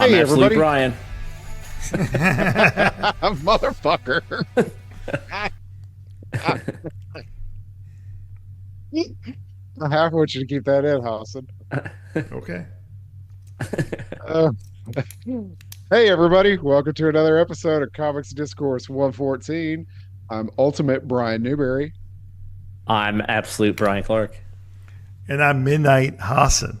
I'm Absolute everybody. Brian. Motherfucker. I half want you to keep that in, Hassan. Okay. Uh, hey, everybody. Welcome to another episode of Comics Discourse 114. I'm Ultimate Brian Newberry. I'm Absolute Brian Clark. And I'm Midnight Hassan.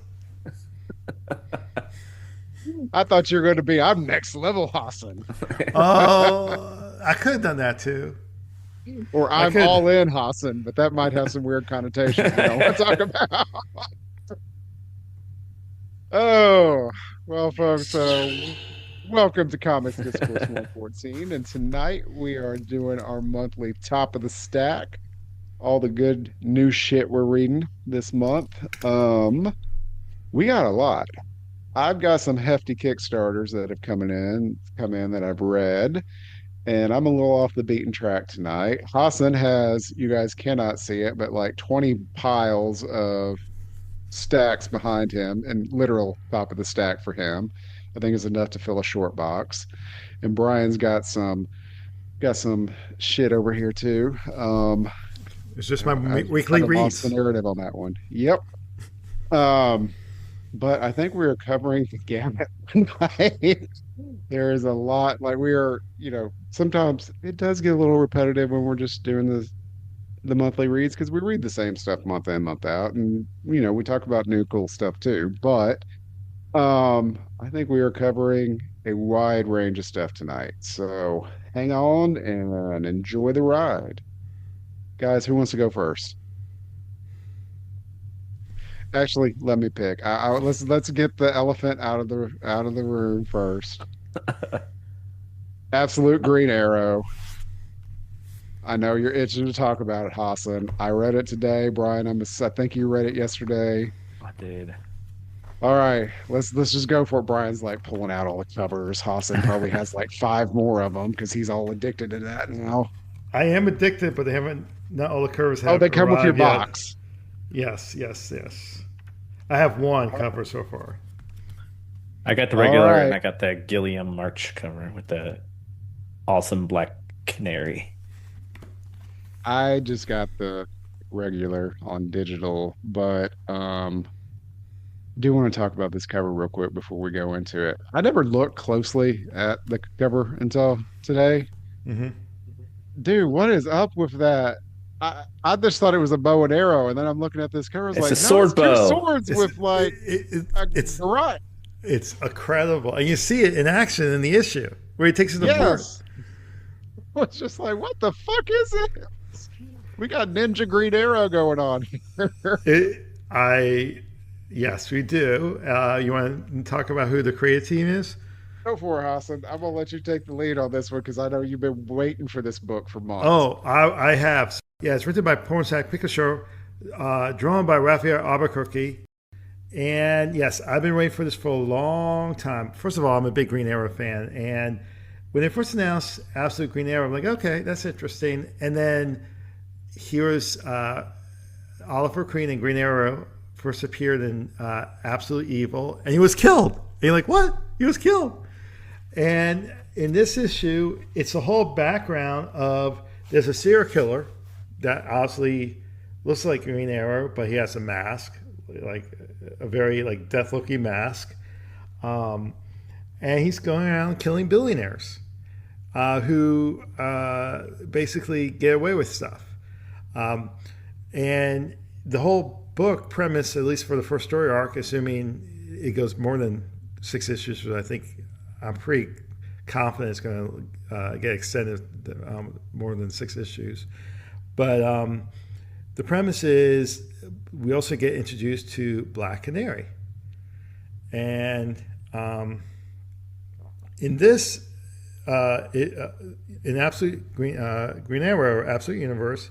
I thought you were going to be, I'm next level Hassan. Oh, I could have done that too. Or I'm all in Hassan, but that might have some weird connotations we don't want to talk about. Oh, well, folks, welcome to Comics Discourse 114. And tonight we are doing our monthly top of the stack. All the good new shit we're reading this month. We got a lot. I've got some hefty Kickstarters that have come in that I've read, and I'm a little off the beaten track tonight. Hassan has, you guys cannot see it, but like 20 piles of stacks behind him, and literal top of the stack for him. I think is enough to fill a short box. And Brian's got some shit over here too. It's just my weekly kind of reads. lost the narrative on that one. Yep. But I think we are covering the gamut. There is a lot. Like we are, sometimes it does get a little repetitive when we're just doing the monthly reads because we read the same stuff month in, month out, and we talk about new cool stuff too. But I think we are covering a wide range of stuff tonight. So hang on and enjoy the ride. Guys, who wants to go first? Actually, let me pick. Let's get the elephant out of the room first. Absolute Green Arrow. I know you're itching to talk about it, Hassan. I read it today, Brian. I think you read it yesterday. I did. All right, let's just go for it. Brian's like pulling out all the covers. Hassan probably has like 5 more of them because he's all addicted to that now. I am addicted, but they haven't. Not all the covers have. Oh, they come with your yet. box. Yes. I have one cover so far. I got the regular and I got the Gilliam March cover with the awesome black canary. I just got the regular on digital, but do want to talk about this cover real quick before we go into it. I never looked closely at the cover until today. Mm-hmm. Dude, what is up with that? I just thought it was a bow and arrow, and then I'm looking at this cover. It's a sword bow. 2 swords with like it's right. It's incredible, and you see it in action in the issue where he takes it to board. It's just like, what the fuck is it? We got Ninja Green Arrow going on here. Yes, we do. You want to talk about who the creative team is? Go for it, Hassan. I'm gonna let you take the lead on this one because I know you've been waiting for this book for months. Oh, I have. Yeah, it's written by Pornsack Picasso, drawn by Raphael Albuquerque. And yes, I've been waiting for this for a long time. First of all, I'm a big Green Arrow fan. And when they first announced Absolute Green Arrow, I'm like, okay, that's interesting. And then here's Oliver Queen and Green Arrow first appeared in Absolute Evil. And he was killed. And you're like, what? He was killed. And in this issue, it's the whole background of there's a serial killer that obviously looks like Green Arrow, but he has a mask, like a very like death-looking mask. And he's going around killing billionaires who basically get away with stuff. And the whole book premise, at least for the first story arc, assuming it goes more than 6 issues, which I'm pretty confident it's going to get extended more than 6 issues. But the premise is we also get introduced to Black Canary. And in this, in Absolute Green Arrow, or Absolute Universe,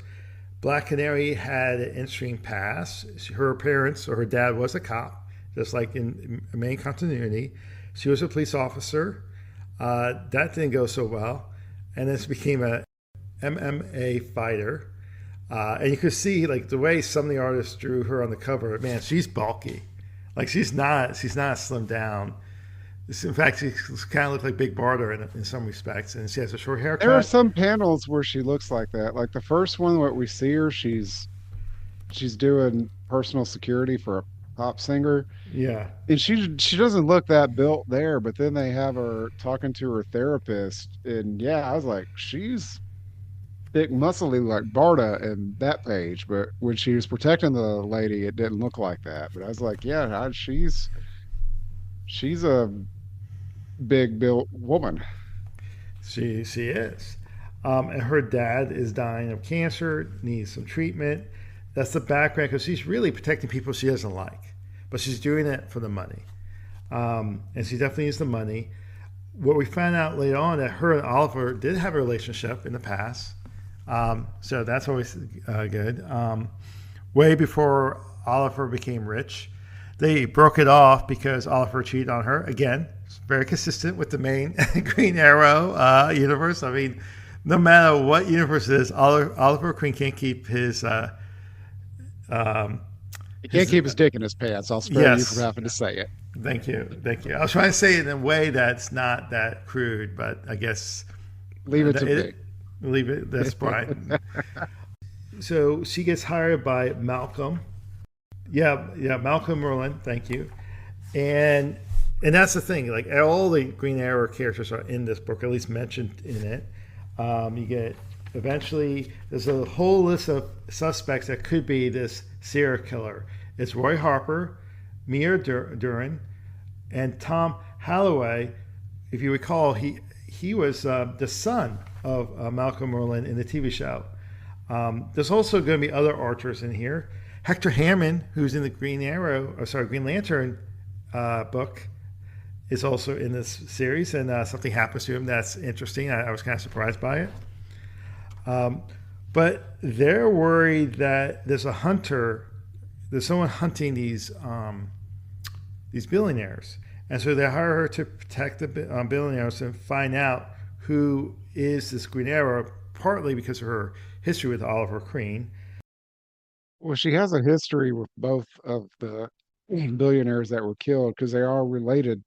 Black Canary had an interesting past. Her parents or her dad was a cop, just like in main continuity. She was a police officer. That didn't go so well. And then she became a MMA fighter. And you could see like the way some of the artists drew her on the cover. Man, she's bulky. Like she's not slimmed down. In fact, she kind of looks like Big Barter in some respects, and she has a short There are haircut. some panels where she looks like that. Like the first one where we see her, she's doing personal security for a pop singer. Yeah. And she doesn't look that built there, but then they have her talking to her therapist. And yeah, I was like, she's thick, muscly like Barta in that page. But when she was protecting the lady, it didn't look like that. But I was like, yeah, she's a big built woman. She is. And her dad is dying of cancer, needs some treatment. That's the background because she's really protecting people she doesn't like, but she's doing it for the money. And she definitely needs the money. What we found out later on that her and Oliver did have a relationship in the past. So that's always good. Way before Oliver became rich, they broke it off because Oliver cheated on her. Again, it's very consistent with the main Green Arrow universe. I mean, no matter what universe it is, Oliver Queen can't keep his. He can't keep his dick in his pants. I'll spare you from having to say it. Thank you. I was trying to say it in a way that's not that crude, but I guess leave it to me. Leave it. That's Brian. So she gets hired by Malcolm. Yeah, Malcolm Merlin. Thank you. And that's the thing. Like all the Green Arrow characters are in this book, at least mentioned in it. You get eventually. There's a whole list of suspects that could be this serial killer. It's Roy Harper, Mia Duran, and Tom Holloway. If you recall, he was the son of Malcolm Merlin in the TV show. There's also going to be other archers in here. Hector Hammond, who's in the Green Lantern book, is also in this series, and something happens to him that's interesting. I was kind of surprised by it. But they're worried that there's someone hunting these billionaires, and so they hire her to protect the billionaires and find out who is this Green Arrow, partly because of her history with Oliver Queen. Well, she has a history with both of the billionaires that were killed because they are related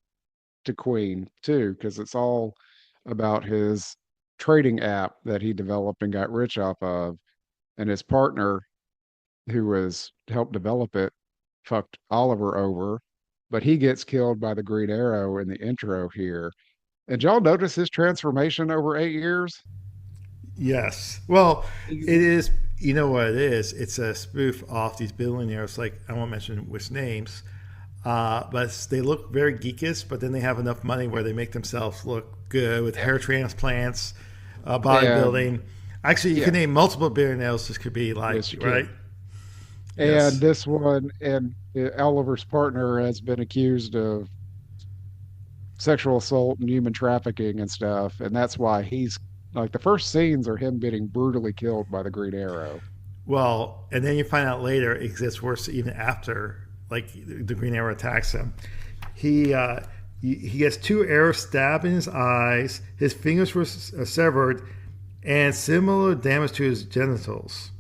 to Queen too, because it's all about his trading app that he developed and got rich off of, and his partner, who was helped develop it, fucked Oliver over, but he gets killed by the Green Arrow in the intro here. And y'all notice his transformation over 8 years? Yes. Well, it is. You know what it is? It's a spoof off these billionaires. Like I won't mention which names, but they look very geekish. But then they have enough money where they make themselves look good with hair transplants, bodybuilding. Actually, you can name multiple billionaires. This could be like right. And this one, and Oliver's partner has been accused of sexual assault and human trafficking and stuff, and that's why he's like the first scenes are him getting brutally killed by the Green Arrow. Well, and then you find out later it gets worse even after, like the Green Arrow attacks him. He gets 2 arrows stabbed in his eyes. His fingers were severed, and similar damage to his genitals.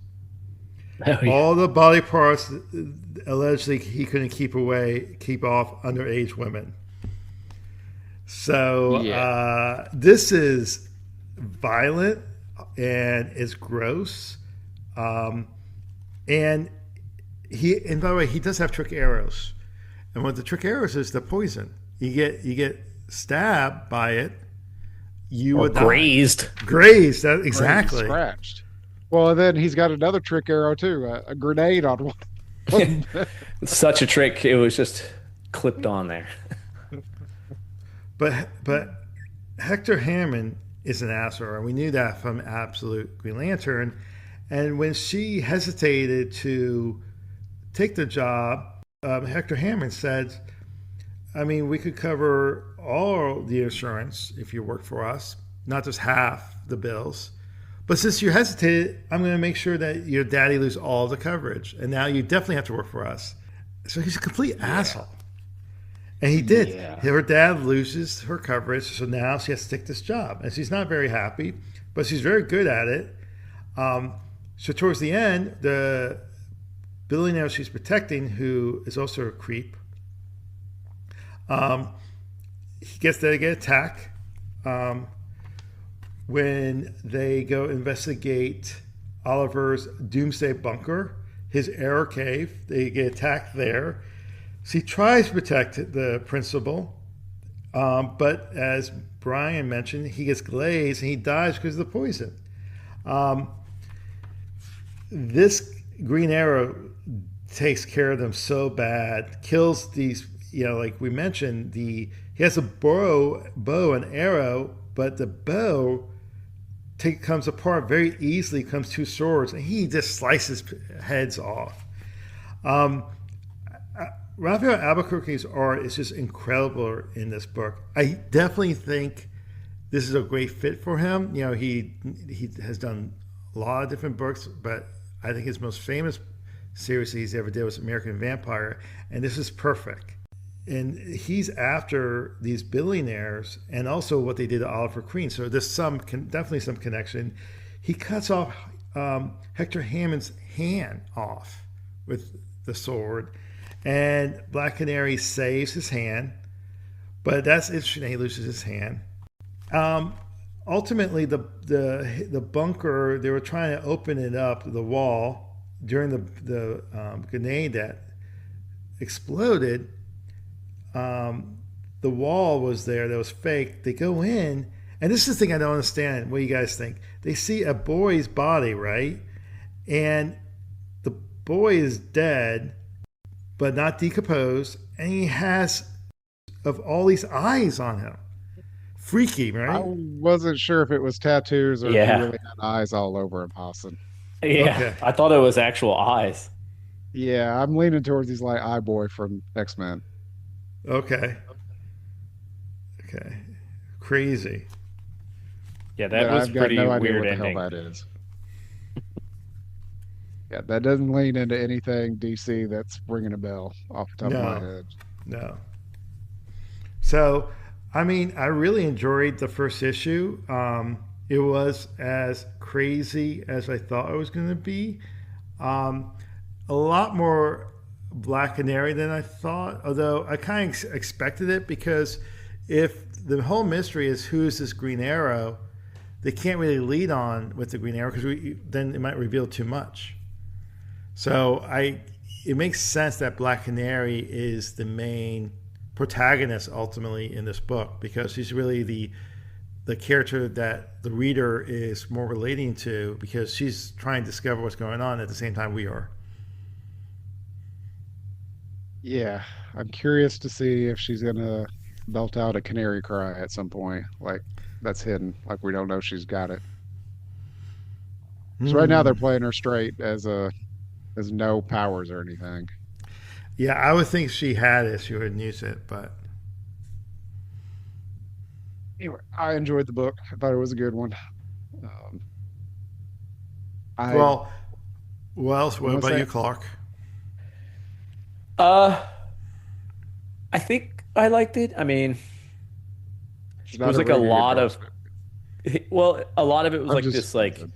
Oh, yeah. All the body parts allegedly he couldn't keep off underage women. So this is violent and it's gross. And by the way, he does have trick arrows. And what the trick arrows is the poison. You get stabbed by it, you would grazed. Die. Grazed, exactly. Scratched. Well, and then he's got another trick arrow too, a grenade on one. It's such a trick. It was just clipped on there. But Hector Hammond is an asshole, and we knew that from Absolute Green Lantern. And when she hesitated to take the job, Hector Hammond said, I mean, we could cover all the insurance if you work for us, not just half the bills. But since you hesitated, I'm going to make sure that your daddy loses all the coverage. And now you definitely have to work for us. So he's a complete asshole. And he did. Yeah. Her dad loses her coverage, so now she has to take this job. And she's not very happy, but she's very good at it. So towards the end, the billionaire she's protecting, who is also a creep, he gets there to get attacked. Um, when they go investigate Oliver's doomsday bunker, his error cave, they get attacked there. So he tries to protect the principal, but as Brian mentioned, he gets glazed and he dies because of the poison. Um, this Green Arrow takes care of them so bad, kills these. Like we mentioned, he has a bow and arrow, but the bow comes apart very easily. Comes two swords, and he just slices heads off. Um, Raphael Albuquerque's art is just incredible in this book. I definitely think this is a great fit for him. He has done a lot of different books, but I think his most famous series he's ever did was American Vampire, and this is perfect. And he's after these billionaires, and also what they did to Oliver Queen. So there's definitely some connection. He cuts off Hector Hammond's hand off with the sword, and Black Canary saves his hand. But that's interesting. He loses his hand. Ultimately, the bunker, they were trying to open it up, the wall, during the grenade that exploded. The wall was there that was fake. They go in, and this is the thing I don't understand. What do you guys think? They see a boy's body, right? And the boy is dead, but not decomposed, and he has of all these eyes on him. Freaky, I right? wasn't sure if it was tattoos or if he Yeah. really had eyes all over him, Hassan. Yeah. Okay. I thought it was actual eyes. Yeah, I'm leaning towards he's like Eye Boy from X-Men. Okay. Okay. Crazy. Yeah, that But was I've got pretty no idea weird what the hell ending. that is. Yeah, that doesn't lean into anything DC that's ringing a bell off the top of my No. head. No. So, I mean, I really enjoyed the first issue. It was as crazy as I thought it was going to be. Um, a lot more Black Canary than I thought, although I kind of expected it because if the whole mystery is who's this Green Arrow, they can't really lead on with the Green Arrow because then it might reveal too much. So it makes sense that Black Canary is the main protagonist ultimately in this book because she's really the character that the reader is more relating to because she's trying to discover what's going on at the same time we are. Yeah, I'm curious to see if she's gonna belt out a canary cry at some point. Like that's hidden. Like we don't know she's got it. So right now they're Hmm. playing her straight as no powers or anything. Yeah, I would think she had it, she wouldn't use it, but Anyway, I enjoyed the book. I thought it was a good one. Um, I well, what else? What what's about you, that? Clark? Uh, I think I liked it. I mean, It's it not was a like a very good lot of, CrossFit. well, a lot of it was I'm like just this like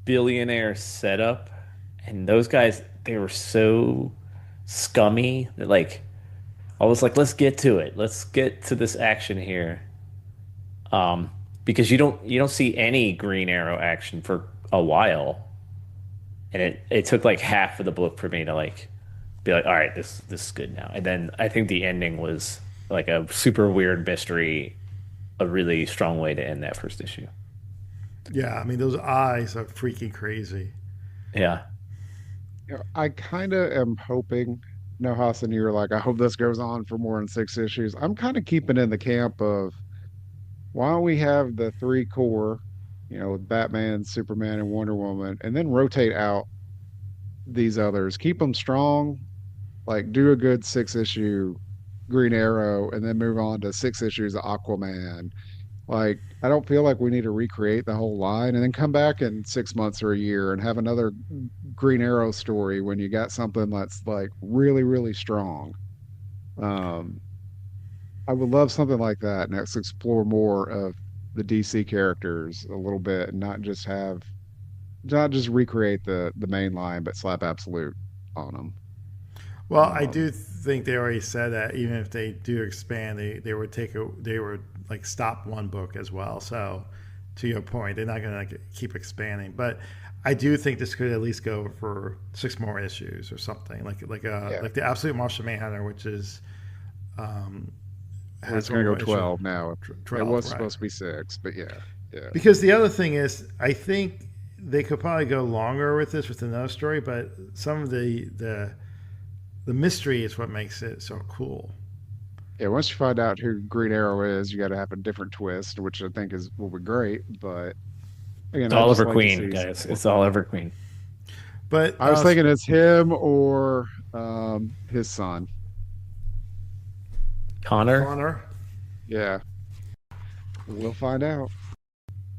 billionaire setup, and those guys, they were so scummy that like I was like, let's get to it. Let's get to this action here. Um, because you don't see any Green Arrow action for a while. And it took like half of the book for me to like be like, all right, this is good now. And then I think the ending was like a super weird mystery, a really strong way to end that first issue. Yeah, I mean those eyes are freaking crazy. Yeah. I kind of am hoping. No, Hassan, you were like, I hope this goes on for more than 6 issues. I'm kind of keeping in the camp of why don't we have the three core, with Batman, Superman, and Wonder Woman, and then rotate out these others, keep them strong, like do a good 6 issue Green Arrow, and then move on to 6 issues of Aquaman. Like, I don't feel like we need to recreate the whole line and then come back in 6 months or a year and have another Green Arrow story when you got something that's like really, really strong. Um, I would love something like that. And let's explore more of the DC characters a little bit and not just recreate the main line, but slap absolute on them. Well, I Um, do think they already said that even if they do expand, they would they would like stop one book as well. So, to your point, they're not going to like keep expanding. But I do think this could at least go for 6 more issues or something yeah, like the Absolute Martian Manhunter, which is well, it's has going one to go more issue, 12 now. It 12, was right? supposed to be six, but yeah, yeah. Because the other thing is, I think they could probably go longer with this with another story, but some of the mystery is what makes it so cool. Yeah, once you find out who Green Arrow is, you got to have a different twist, which I think is will be great. But again, It's I just Oliver like to Queen, see some guys. more. It's Oliver Queen. But I was thinking it's him or his son. Connor. Connor, Yeah, we'll find out.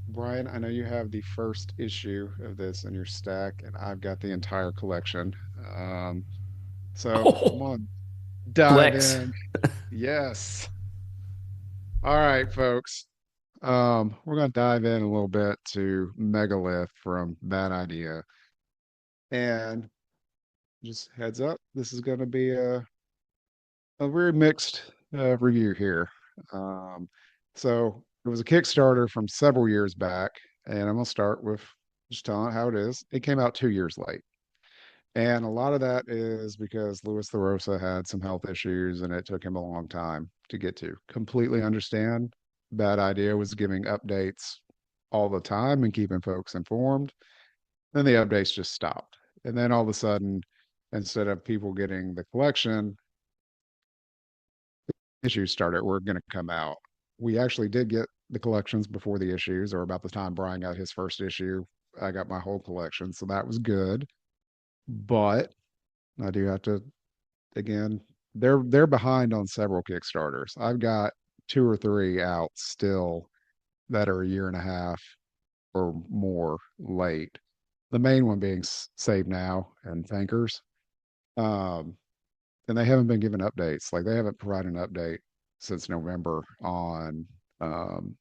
Brian, I know you have the first issue of this in your stack, and I've got the entire collection. Um, so I'm Oh, on dive flex. in. Yes. All right, folks. We're gonna dive in a little bit to Megalith from Bad Idea. And just heads up, this is gonna be a very mixed review here. Um, so it was a Kickstarter from several years back, and I'm gonna start with just telling how it is. It came out 2 years late. And a lot of that is because Louis LaRosa had some health issues and it took him a long time to get to. Completely understand. Bad Idea was giving updates all the time and keeping folks informed. Then the updates just stopped. And then all of a sudden, instead of people getting the collection, issues started were going to come out. We actually did get the collections before the issues, or about the time Brian got his first issue. I got my whole collection. So that was good. But I do have to again, they're behind on several Kickstarters. I've got two or three out still that are a year and a half or more late. The main one being Save Now and Thinkers. Um, and they haven't been given updates. Like they haven't provided an update since November on um,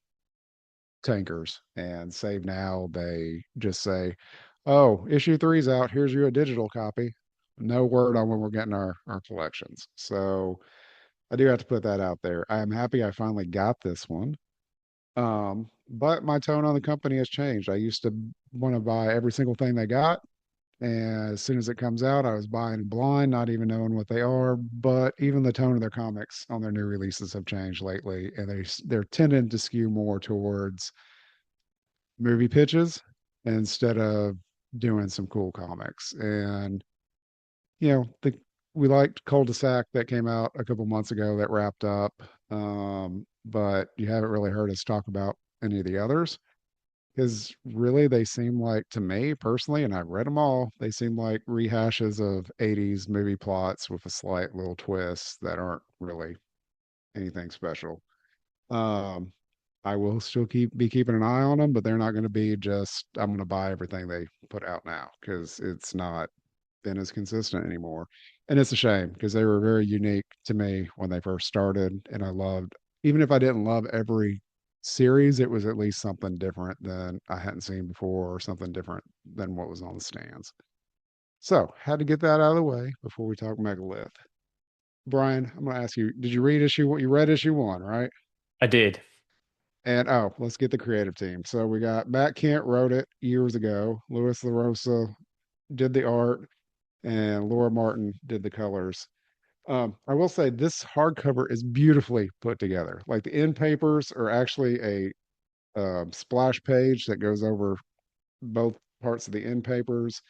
Tankers and Save Now. They just say, "Oh, issue three's out. Here's you a digital copy." No word on when we're getting our collections. So I do have to put that out there. I am happy I finally got this one. But my tone on the company has changed. I used to want to buy every single thing they got. And as soon as it comes out, I was buying blind, not even knowing what they are. But even the tone of their comics on their new releases have changed lately, and they're tending to skew more towards movie pitches instead of doing some cool comics. And you know, we liked Cul-de-sac that came out a couple months ago that wrapped up. But you haven't really heard us talk about any of the others because really they seem like to me personally, and I've read them all, they seem like rehashes of 80s movie plots with a slight little twist that aren't really anything special. Um, I will still be keeping an eye on them, but they're not going to be just I'm going to buy everything they put out now because it's not been as consistent anymore. And it's a shame because they were very unique to me when they first started. And I loved, even if I didn't love every series, it was at least something different than I hadn't seen before or something different than what was on the stands. So, had to get that out of the way before we talk Megalith. Brian, I'm going to ask you, did you read issue what you read issue one, right? I did. And oh, let's get the creative team. So we got Matt Kent wrote it years ago. Louis LaRosa did the art, and Laura Martin did the colors. I will say this hardcover is beautifully put together. Like the end papers are actually a splash page that goes over both parts of the end papers.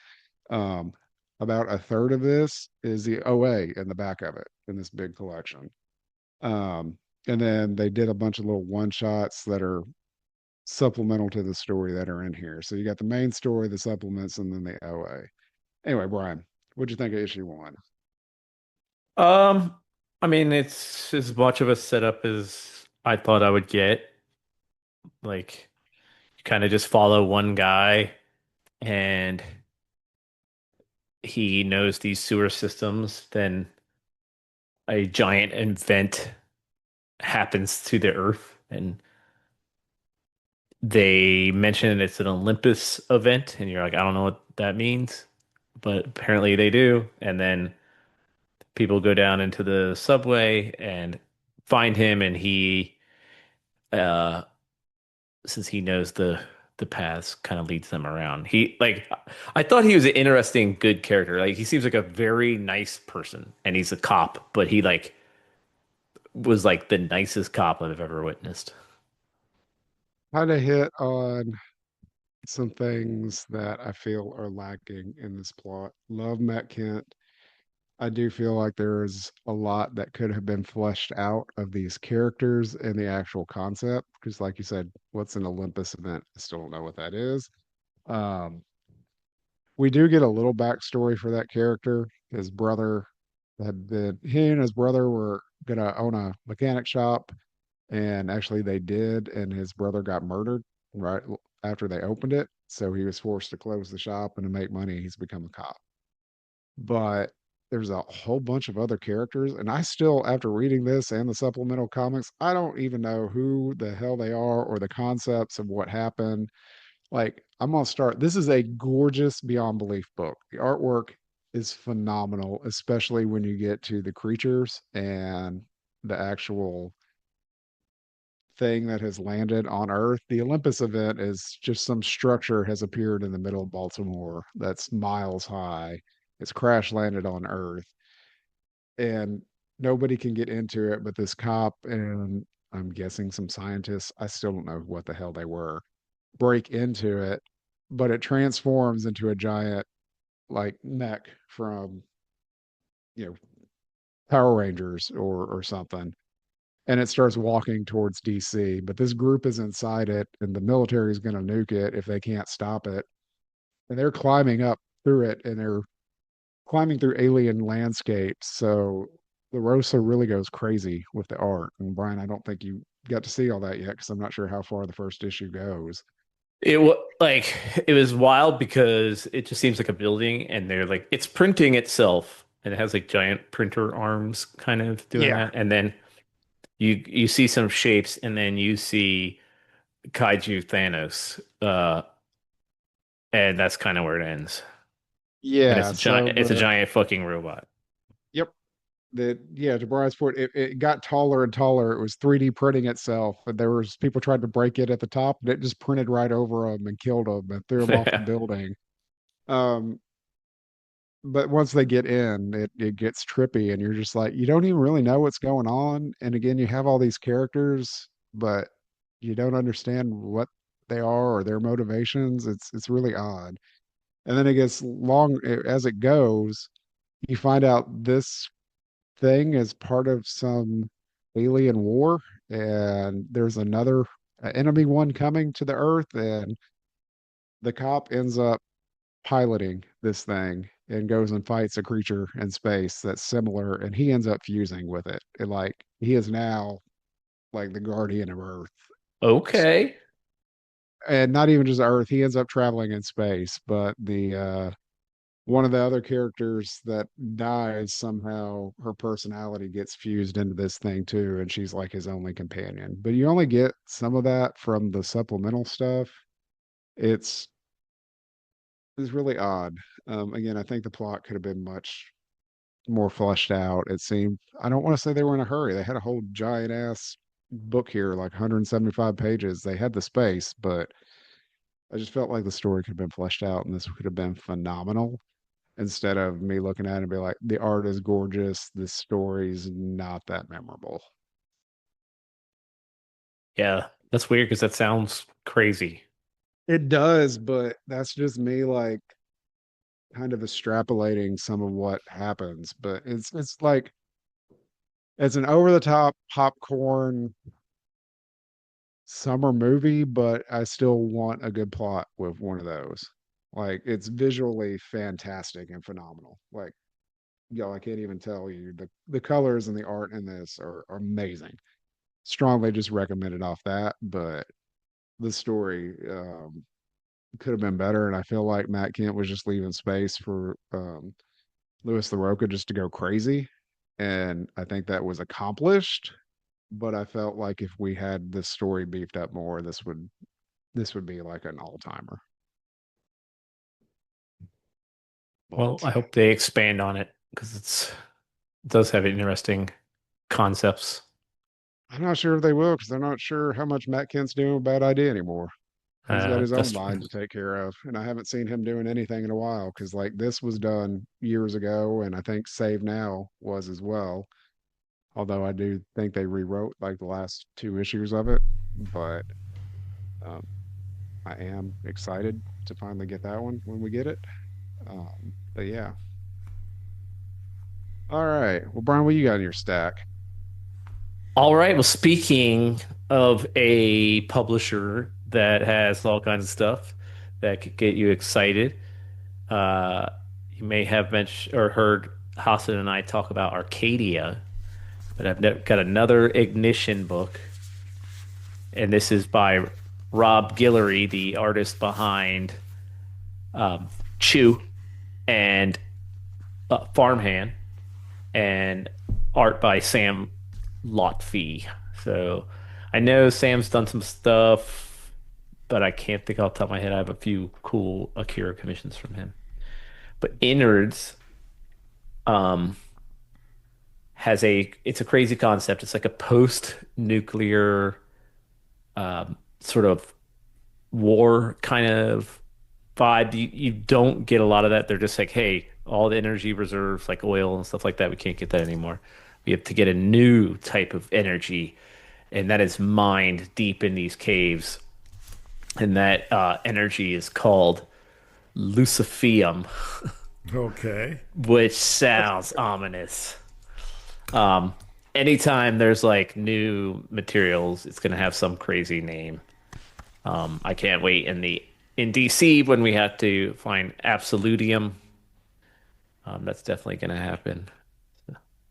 Um, about a third of this is the OA in the back of it in this big collection. Um, and then they did a bunch of little one shots that are supplemental to the story that are in here. So you got the main story, the supplements, and then the OA. Anyway, Brian, what'd you think of issue one? Um, I mean, it's as much of a setup as I thought I would get. Like, you kind of just follow one guy, and he knows these sewer systems. Then a giant event happens to the Earth, and they mention it's an Olympus event, and you're like, I don't know what that means, but apparently they do. And then people go down into the subway and find him, and uh, since he knows the paths, kind of leads them around. I thought he was an interesting, good character. Like he seems like a very nice person, and he's a cop, but he like was like the nicest cop I've ever witnessed. Kind of hit on some things that I feel are lacking in this plot. Love Matt Kent. I do feel like there's a lot that could have been fleshed out of these characters and the actual concept. Because, like you said, what's an Olympus event? I still don't know what that is. Um, we do get a little backstory for that character. His brother he and his brother were gonna own a mechanic shop, and actually they did, and his brother got murdered right after they opened it. So he was forced to close the shop, and to make money, he's become a cop. But there's a whole bunch of other characters, and I still, after reading this and the supplemental comics, I don't even know who the hell they are or the concepts of what happened. Like, I'm gonna start. This is a gorgeous beyond belief book. The artwork is phenomenal, especially when you get to the creatures and the actual thing that has landed on Earth. The Olympus event is just some structure has appeared in the middle of Baltimore that's miles high. It's crash landed on Earth, and nobody can get into it but this cop and I'm guessing some scientists. I still don't know what the hell they were. Break into it, but it transforms into a giant like mech from you know Power Rangers or something, and it starts walking towards DC. But this group is inside it, and the military is going to nuke it if they can't stop it. And they're climbing up through it, and they're climbing through alien landscapes. So the Rosa really goes crazy with the art. And Brian, I don't think you got to see all that yet because I'm not sure how far the first issue goes. It was like it was wild because it just seems like a building, and they're like it's printing itself, and it has like giant printer arms kind of doing Yeah. that, and then you see some shapes, and then you see Kaiju Thanos, and that's kind of where it ends. And Yeah. So it's a the giant fucking robot. yep. Yeah, to Brian's point, it got taller and taller. It was 3D printing itself, and there was people tried to break it at the top, and it just printed right over them and killed them and threw them off the building. Um, but once they get in, it gets trippy, and you're just like, you don't even really know what's going on. And again, you have all these characters, but you don't understand what they are or their motivations. It's really odd. And then it gets long as it goes. You find out this thing is part of some alien war, and there's another enemy one coming to the Earth, and the cop ends up piloting this thing and goes and fights a creature in space that's similar, and he ends up fusing with it. And like he is now like the guardian of Earth. Okay. And not even just Earth, he ends up traveling in space. But the one of the other characters that dies somehow, her personality gets fused into this thing too, and she's like his only companion. But you only get some of that from the supplemental stuff. It's it's really odd. Again, I think the plot could have been much more fleshed out. It seemed, I don't want to say they were in a hurry. They had a whole giant ass book here, like 175 pages. They had the space, but I just felt like the story could have been fleshed out, and this could have been phenomenal instead of me looking at it and be like, the art is gorgeous, the story's not that memorable. Yeah, that's weird because that sounds crazy. It does, but that's just me like kind of extrapolating some of what happens. But it's like it's an over the top popcorn summer movie, but I still want a good plot with one of those. Like it's visually fantastic and phenomenal. Like, yo, I can't even tell you the colors and the art in this are amazing. Strongly just recommend it off that, but the story could have been better, and I feel like Matt Kent was just leaving space for Louis LaRocca just to go crazy, and I think that was accomplished. But I felt like if we had this story beefed up more, this would be like an all timer. Well, But I hope they expand on it because it's does have interesting concepts. I'm not sure if they will because they're not sure how much Matt Kent's doing with Bad Idea anymore. He's got his own That's line to take care of, and I haven't seen him doing anything in a while because like this was done years ago, and I think Save Now was as well. Although I do think they rewrote like the last two issues of it, but um, I am excited to finally get that one when we get it. But yeah, all right. Well, Brian, what you got in your stack? all right. Well, speaking of a publisher that has all kinds of stuff that could get you excited, uh, you may have mentioned or heard Hassan and I talk about Arcadia, but got another Ignition book, and this is by Rob Guillory, the artist behind Chew and Farmhand, and art by Sam Lotfie. So I know Sam's done some stuff, but I can't think off the top of my head. I have a few cool Akira commissions from him. But Innards um, it's a crazy concept. It's like a post-nuclear sort of war kind of vibe. You don't get a lot of that. They're just like, hey, all the energy reserves, like oil and stuff like that, we can't get that anymore. We have to get a new type of energy, and that is mined deep in these caves. And that energy is called Luciferum, Okay. which sounds ominous. Um, Anytime there's like new materials, it's gonna have some crazy name. I can't wait in DC when we have to find Absolutium. That's definitely gonna happen.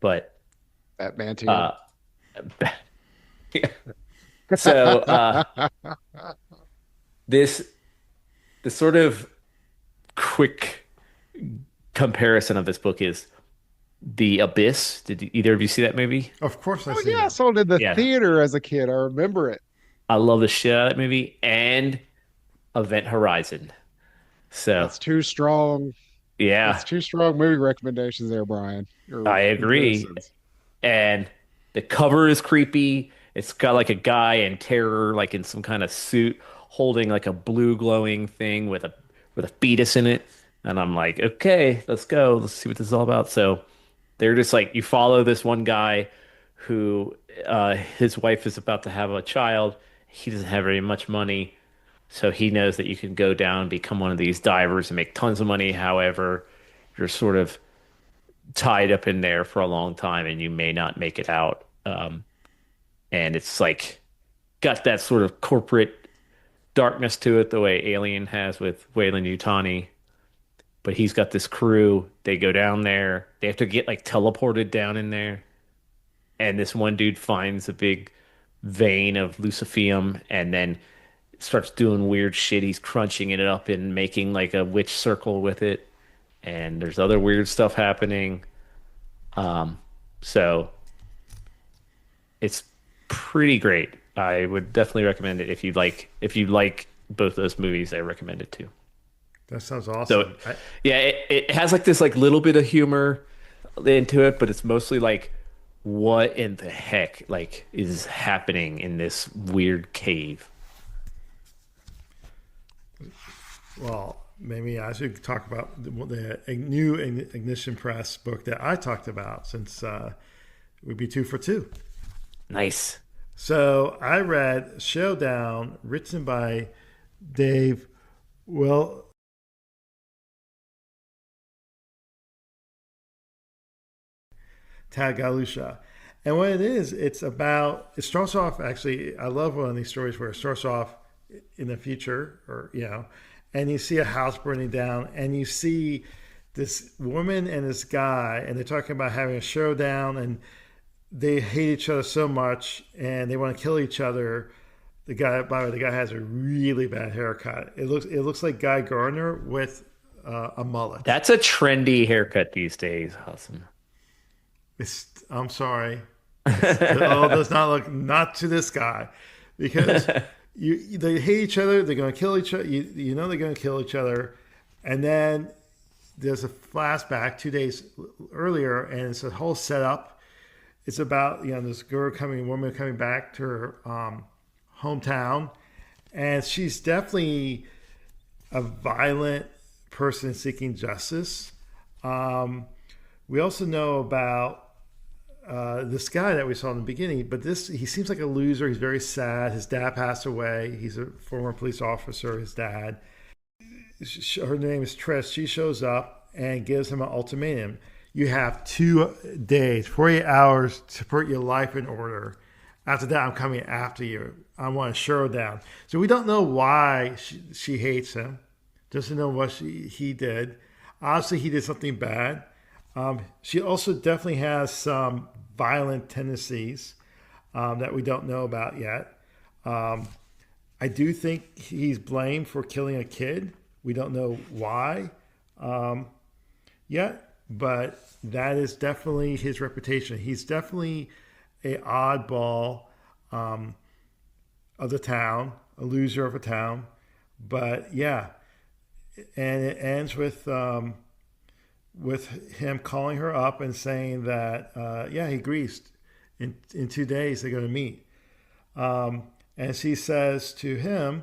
But Batman TM. uh, so this the sort of quick comparison of this book is The Abyss. Did either of you see that movie? Of course I've Oh seen yeah, I it. saw it in the Yeah, theater as a kid. I remember it. I love the shit out of that movie and Event Horizon. So That's too strong. That's yeah, two strong movie recommendations there, Brian. Or I agree. comparisons. And the cover is creepy. It's got like a guy in terror, like in some kind of suit, holding like a blue glowing thing with a fetus in it. And I'm like, okay, let's go. Let's see what this is all about. So they're just like you follow this one guy who his wife is about to have a child. He doesn't have very much money, so he knows that you can go down and become one of these divers and make tons of money. However, you're sort of tied up in there for a long time and you may not make it out. And it's like got that sort of corporate darkness to it, the way Alien has with Weyland Yutani. But he's got this crew. They go down there. They have to get like teleported down in there. And this one dude finds a big vein of Luciferum and then starts doing weird shit. He's crunching it up and making like a witch circle with it. And there's other weird stuff happening. Um, so it's pretty great. I would definitely recommend it if you like both those movies. I recommend it too. That sounds So awesome. yeah, it has like this like little bit of humor into it, but it's mostly like what in the heck like is happening in this weird cave. Well, maybe I should talk about the new Ignition Press book that I talked about since we'd be two for two. Nice. So I read Showdown, written by Dave Well Tagalusha. And what it is, it starts off actually, I love one of these stories where it starts off in the future or, and you see a house burning down and you see this woman and this guy and they're talking about having a showdown and they hate each other so much and they want to kill each other. By the way, the guy has a really bad haircut. It looks like Guy Gardner with a mullet. That's a trendy haircut these days, Hassan. I'm sorry. Oh, does not look not to this guy because they hate each other. They're going to kill each other. They're going to kill each other, and then there's a flashback 2 days earlier, and it's a whole setup. It's about this woman coming back to her hometown, and she's definitely a violent person seeking justice. Um, we also know about this guy that we saw in the beginning, but he seems like a loser. He's very sad. His dad passed away. He's a former police officer. His dad. Her name is Trish. She shows up and gives him an ultimatum. You have 2 days, 48 hours to put your life in order. After that, I'm coming after you. I want a showdown. So we don't know why she hates him. Doesn't know what he did. Obviously, he did something bad. She also definitely has some violent tendencies that we don't know about yet. Um, I do think he's blamed for killing a kid. We don't know why yet, but that is definitely his reputation. He's definitely a oddball of the town, a loser of a town. But yeah, and it ends with him calling her up and saying that yeah, he agrees. In 2 days they're going to meet. And she says to him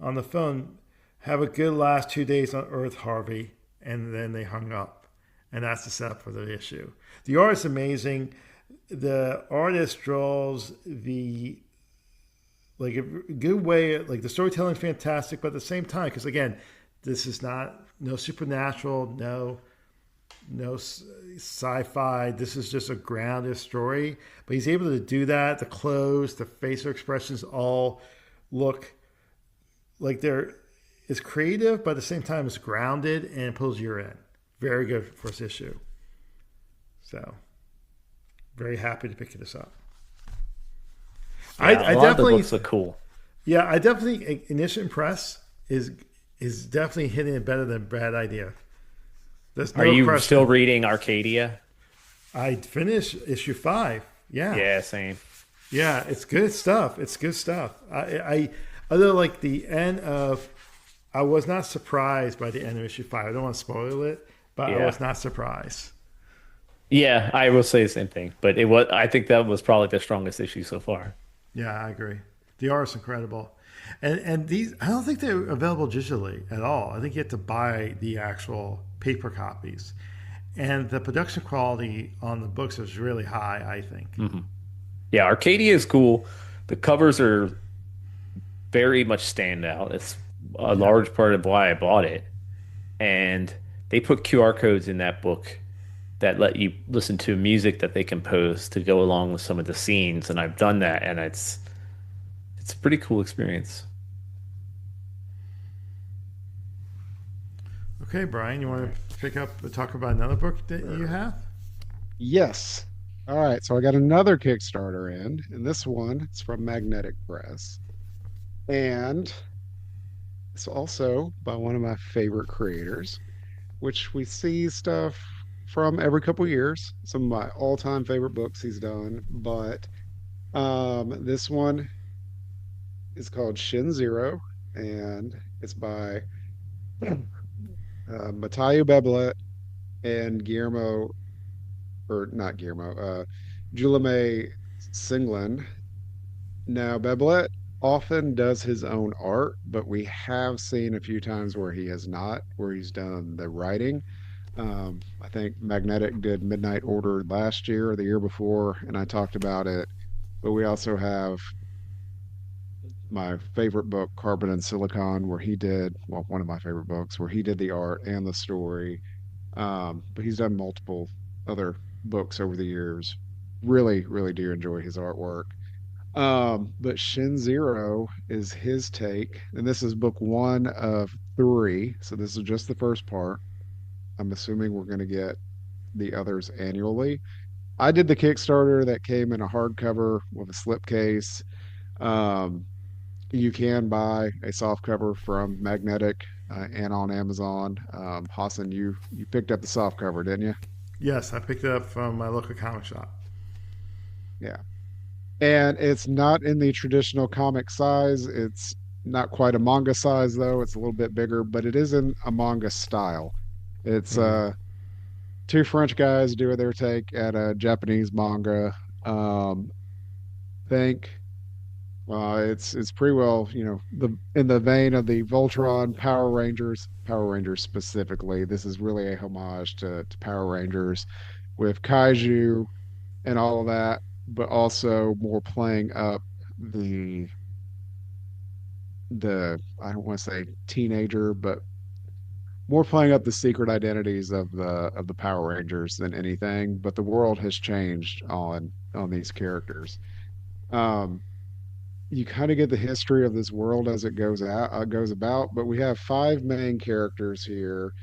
on the phone, "Have a good last 2 days on Earth, Harvey." And then they hung up. And that's the setup for the issue. The art is amazing. The artist draws the like a good way, like the storytelling is fantastic, but at the same time, because again, this is not no supernatural, no sci-fi. This is just a grounded story, but he's able to do that. The clothes, the facial expressions all look like they're it's creative, but at the same time it's grounded and it pulls you in. Very good first issue. So very happy to pick this up. Yeah, I a lot of the definitely books look cool. yeah, I definitely Initial Impress is definitely hitting it better than Bad Idea. There's Are no you still question. reading Arcadia? I finished issue 5. Yeah. Yeah, same. Yeah, it's good stuff. It's good stuff. I other like the end of I was not surprised by the end of issue 5. I don't want to spoil it, but I Yeah. was not surprised. Yeah, I will say the same thing. But it was I think that was probably the strongest issue so far. Yeah, I agree. The art is incredible. And these I don't think they're available digitally at all. I think you have to buy the actual paper copies. And the production quality on the books is really high, I think. Hmm. Yeah, Arcadia is cool. The covers are very much stand out. It's a Yeah. large part of why I bought it. And they put QR codes in that book that let you listen to music that they compose to go along with some of the scenes. And I've done that, and it's a pretty cool experience. Okay, Brian, you want to pick up talk about another book that you have? Yes. All right. So I got another Kickstarter in, and this one is from Magnetic Press. And it's also by one of my favorite creators, which we see stuff from every couple years. Some of my all-time favorite books he's done. But this one is called Shin Zero, and it's by Matayo Bebelet and Guillermo, or not Guillermo, Julame Singland. Now, Bebelet often does his own art, but we have seen a few times where he has not, where he's done the writing. I think Magnetic did Midnight Order last year or the year before, and I talked about it. But we also have my favorite book, Carbon and Silicon, where he did, well, one of my favorite books, where he did the art and the story. But he's done multiple other books over the years. Really, really do enjoy his artwork. But Shin Zero is his take, and this is book one of three. So this is just the first part. I'm assuming we're going to get the others annually. I did the Kickstarter that came in a hardcover with a slipcase. Um, you can buy a soft cover from Magnetic and on Amazon. Hassan, you picked up the soft cover, didn't you? Yes, I picked it up from my local comic shop. Yeah. And it's not in the traditional comic size. It's not quite a manga size, though. It's a little bit bigger, but it is in a manga style. It's Hmm. two French guys doing their take at a Japanese manga. Um, think it's pretty well, the in the vein of the Voltron Power Rangers specifically. This is really a homage to Power Rangers with kaiju and all of that, but also more playing up the I don't want to say teenager, but more playing up the secret identities of the Power Rangers than anything. But the world has changed on these characters. Um, you kind of get the history of this world as it goes about, but we have five main characters here,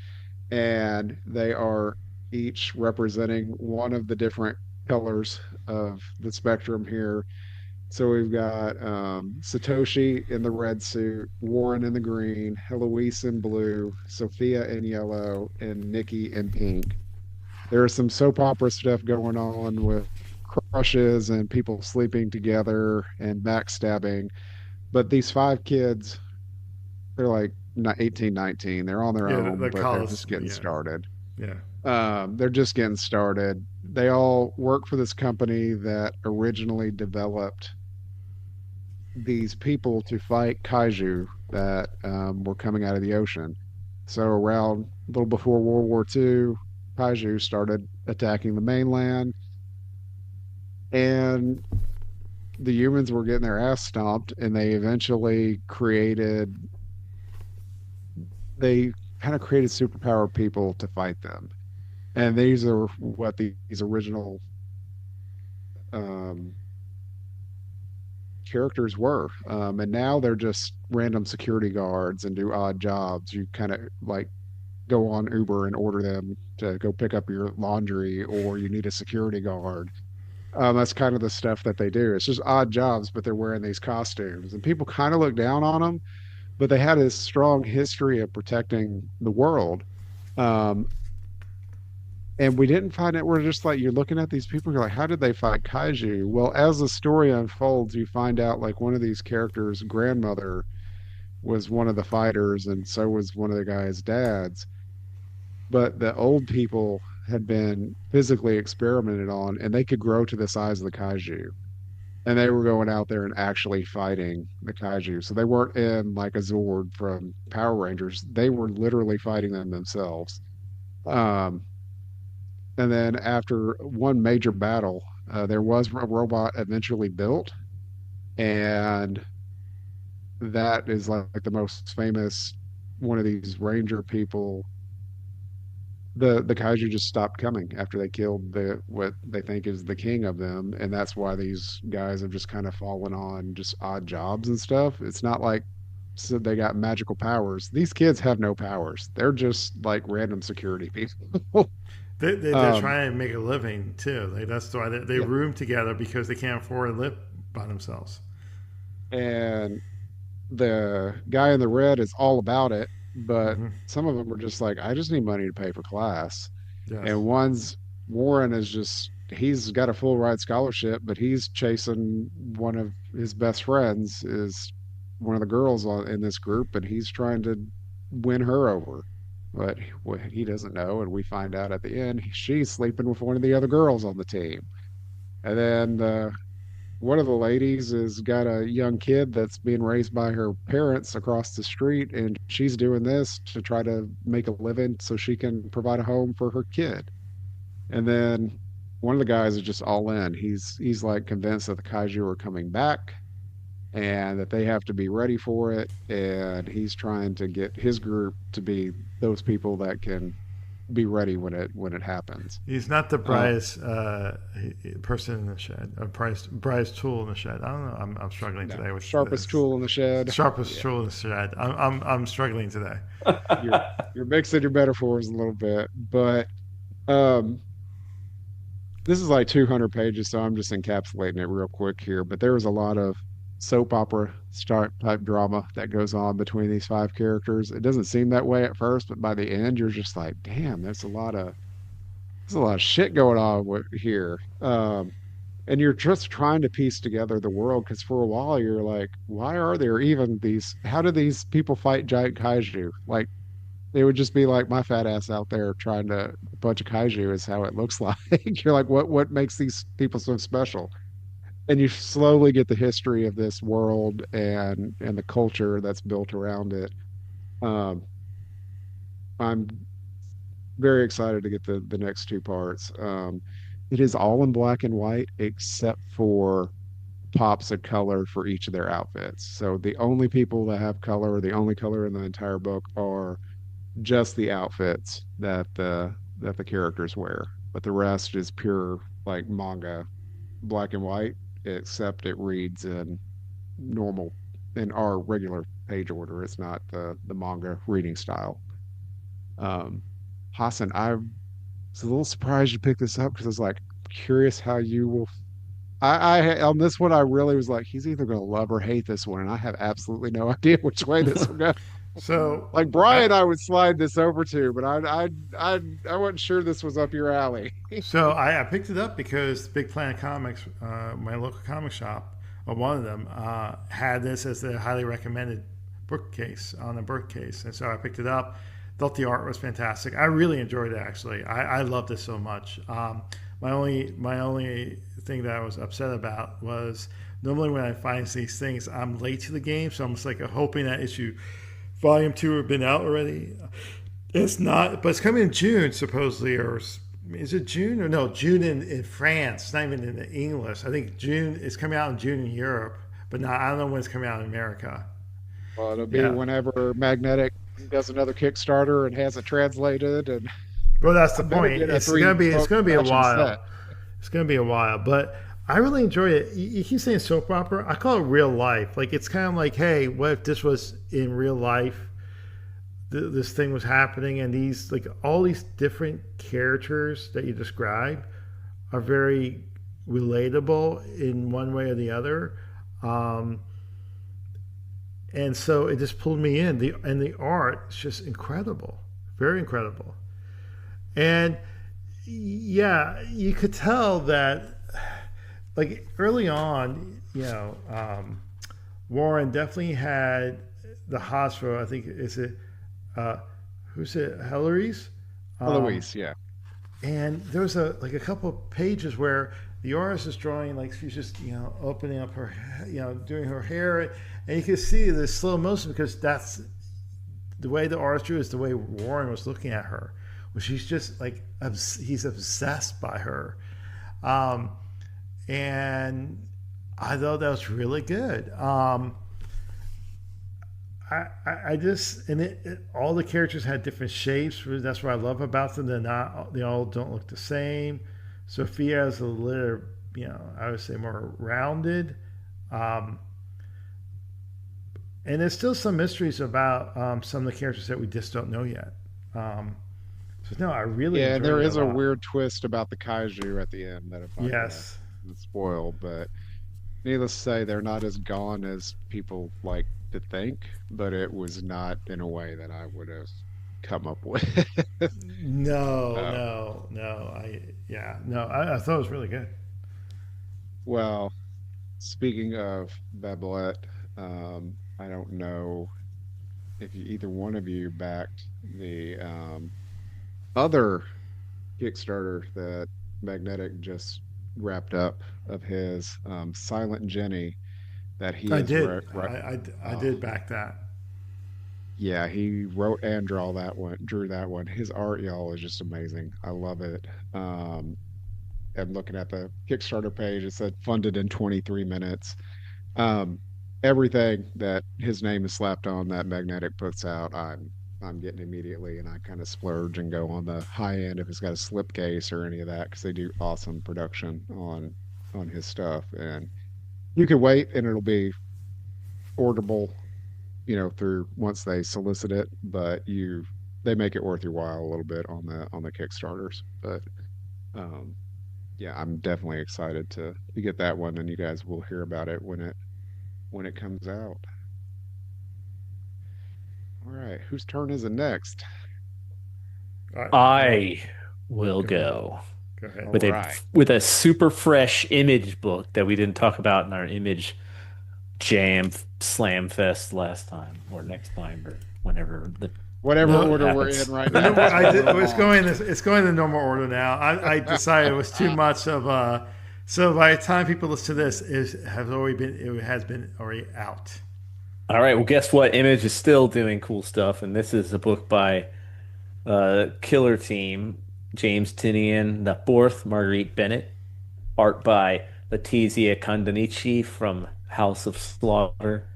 and they are each representing one of the different colors of the spectrum here. So we've got Satoshi in the red suit, Warren in the green, Heloise in blue, Sophia in yellow, and Nikki in pink. There's some soap opera stuff going on with crushes and people sleeping together and backstabbing. But these five kids, they're like 18, 19. They're on their Yeah, own, the but they're college. just getting Yeah, started. yeah. They're just getting started. They all work for this company that originally developed these people to fight kaiju that were coming out of the ocean. So around a little before World War II, kaiju started attacking the mainland, and the humans were getting their ass stomped, and they kind of created superpower people to fight them. And these are what these original um, characters were. And now they're just random security guards and do odd jobs. You kind of like go on Uber and order them to go pick up your laundry, or you need a security guard. That's kind of the stuff that they do. It's just odd jobs, but they're wearing these costumes, and people kind of look down on them. But they had a strong history of protecting the world. Um, and we didn't find it. We're just like, you're looking at these people, you're like, how did they fight kaiju? Well, as the story unfolds, you find out like one of these characters' grandmother was one of the fighters, and so was one of the guy's dads. But the old people had been physically experimented on, and they could grow to the size of the kaiju. And they were going out there and actually fighting the kaiju. So they weren't in like a Zord from Power Rangers. They were literally fighting them themselves. Um, and then after one major battle, there was a robot eventually built, and that is like the most famous one of these ranger people. The kaiju just stopped coming after they killed the what they think is the king of them, and that's why these guys have just kind of fallen on just odd jobs and stuff. It's not like so they got magical powers. These kids have no powers. They're just like random security people. They're um, trying to make a living too. Like that's why they yeah, room together because they can't afford to live by themselves. and the guy in the red is all about it, but Hmm. some of them are just like, I just need money to pay for class. Yes. And one's Warren is just he's got a full ride scholarship, but he's chasing one of his best friends is one of the girls in this group, and he's trying to win her over. But what he doesn't know, and we find out at the end, she's sleeping with one of the other girls on the team. And then one of the ladies has got a young kid that's being raised by her parents across the street, and she's doing this to try to make a living so she can provide a home for her kid. And then one of the guys is just all in. He's like convinced that the kaiju are coming back and that they have to be ready for it. And he's trying to get his group to be those people that can be ready when it happens. He's not the Uh, brightest person in the shed, or brightest tool in the shed. I don't know. I'm struggling no, today with sharpest this. tool in the shed. Sharpest Yeah, tool in the shed. I'm struggling today. you're you're mixing your metaphors a little bit, but um, this is like 200 pages, so I'm just encapsulating it real quick here. But there was a lot of soap opera start type drama that goes on between these five characters. It doesn't seem that way at first, but by the end, you're just like, damn, there's a lot of shit going on here. And you're just trying to piece together the world because for a while you're like, why are there even these? How do these people fight giant kaiju? Like it would just be like my fat ass out there trying to punch a kaiju is how it looks like. You're like, what makes these people so special? And you slowly get the history of this world and the culture that's built around it. Um, I'm very excited to get the next two parts. It is all in black and white except for pops of color for each of their outfits. So the only people that have color, the only color in the entire book, are just the outfits that the characters wear. But the rest is pure like manga, black and white, except it reads in normal in our regular page order. It's not the manga reading style. Um, Hassan, I was a little surprised you picked this up because I was like curious how you will. I on this one I really was like he's either going to love or hate this one, and I have absolutely no idea which way this will go. So, Like I, Brian, I would slide this over to, but I wasn't sure this was up your alley. so I picked it up because Big Planet Comics, my local comic shop, or one of them, had this as the highly recommended bookcase on the bookcase, and so I picked it up. Thought the art was fantastic. I really enjoyed it actually. I loved it so much. My only thing that I was upset about was normally when I find these things, I'm late to the game, so I'm just like hoping that issue volume two have been out already. It's not, but it's coming in June supposedly, or is it June or no? June in France. It's not even in English. I think June is coming out in June in Europe, but not. I don't know when it's coming out in America. Well, it'll be Yeah. whenever Magnetic does another Kickstarter and has it translated, and Well, that's I the better point. get a It's three gonna be it's gonna be a action set. while. It's gonna be a while, but I really enjoy it. You keep saying soap opera. I call it real life. Like it's kind of like, hey, what if this was in real life? This thing was happening, and these like all these different characters that you describe are very relatable in one way or the other. Um, and so it just pulled me in. The art is just incredible, very incredible. And yeah, you could tell that like early on, Warren definitely had the hots for I think is it uh, who's it Hillary's, um, Eloise, yeah. and there was a couple of pages where the artist is drawing like she's just opening up her doing her hair, and you can see the slow motion because that's the way the artist drew is the way Warren was looking at her, where she's just like he's obsessed by her, um, and I thought that was really good. I just and all the characters had different shapes. That's what I love about them. They all don't look the same. Sophia is a little, I would say more rounded. Um, and there's still some mysteries about some of the characters that we just don't know yet. Um, so no, I really Yeah, enjoyed there it a is a lot. weird twist about the kaiju at the end that I'm not gonna Yes. spoil, but needless to say, they're not as gone as people like to think, but it was not in a way that I would have come up with. No, Uh, no, no. I thought it was really good. well, speaking of Babylette, I don't know if either one of you backed the other Kickstarter that Magnetic just wrapped up of his Silent Jenny that he I is did. right. I Oh, did back that. yeah, he wrote and drew that one. His art, y'all, is just amazing. I love it. I'm looking at the Kickstarter page. It said funded in 23 minutes. Um, Everything that his name is slapped on that Magnetic puts out, I'm getting immediately, and I kind of splurge and go on the high end if it's got a slipcase or any of that because they do awesome production on his stuff. And you can wait, and it'll be orderable, through once they solicit it, but they make it worth your while a little bit on the Kickstarters. But um, yeah, I'm definitely excited to get that one, and you guys will hear about it when it comes out. All right, whose turn is it next? Well, I will go ahead. go Go ahead. All with a right. super fresh image book that we didn't talk about in our image jam slam fest last time or next time or whenever the whatever No, order we're happens. in right The now. normal, That's what we're it's on. going in normal order now. I decided it was too much of a. So by the time people listen to this, it has been already out. All right, well, guess what? Image is still doing cool stuff, and this is a book by Killer Team, James Tinian the fourth, Marguerite Bennett, art by Letizia Condonici from House of Slaughter,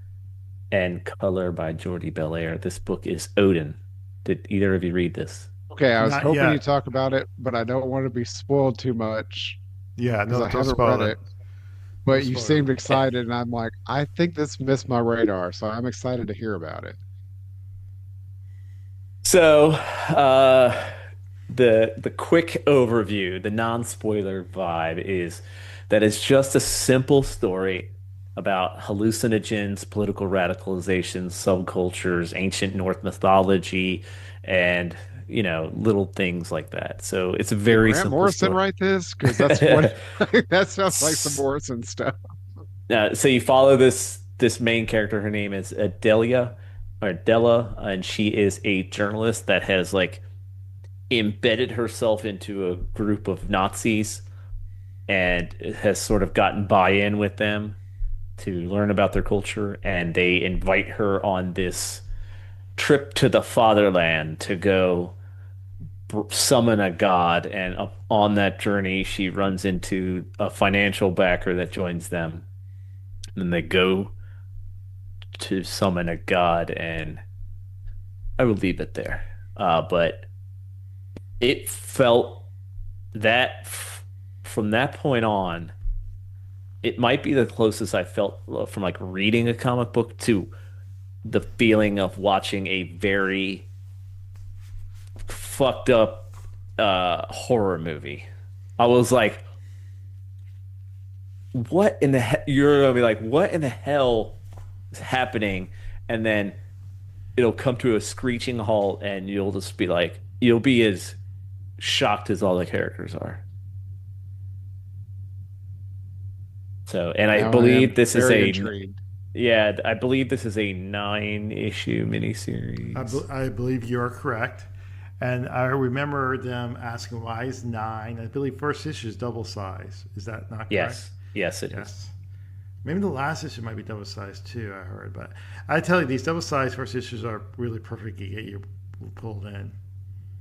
and color by Jordi Belair. This book is Odin. Did either of you read this? Okay, I was Not hoping you yet. talk about it, but I don't want to be spoiled too much Yeah, because no, I don't haven't spoil read it. it. Don't But you spoil it. seemed excited, and I'm like, I think this missed my radar, so I'm excited to hear about it. So, the quick overview, the non-spoiler vibe is that it's just a simple story about hallucinogens, political radicalization, subcultures, ancient North mythology, and little things like that. So it's a Did very Grant simple Morrison story. write this? Because that's what that sounds like some Morrison stuff. So you follow this main character. Her name is Adelia or Della, and she is a journalist that has like embedded herself into a group of Nazis and has sort of gotten buy-in with them to learn about their culture. And they invite her on this trip to the fatherland to go summon a god. And on that journey, she runs into a financial backer that joins them. And then they go to summon a god, and I will leave it there. But it felt that from that point on, it might be the closest I felt from like reading a comic book to the feeling of watching a very fucked up horror movie. I was like, what in the hell? You're gonna be like, what in the hell is happening? And then it'll come to a screeching halt, and you'll just be like, you'll be as shocked as all the characters are. So, and I Now I believe am this is very a, intrigued. yeah, I believe this is a 9-issue miniseries. I believe you are correct. And I remember them asking why is 9. I believe first issue is double size. Is that not correct? Yes, yes, it is. Yes. Maybe the last issue might be double sized too, I heard. But I tell you, these double sized first issues are really perfect to get you pulled in.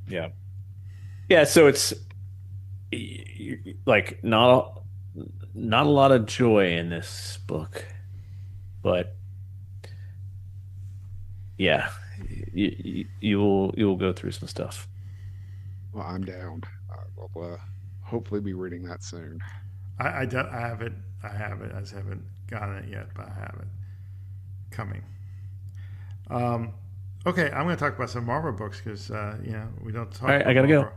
Yeah, yeah. So it's like not a lot of joy in this book, but yeah, you will go through some stuff. Well, I'm down. I will hopefully be reading that soon. I have it. I have it. I just haven't gotten it yet, but I have it coming. Um, okay, I'm going to talk about some Marvel books because we don't talk All right, about I gotta go.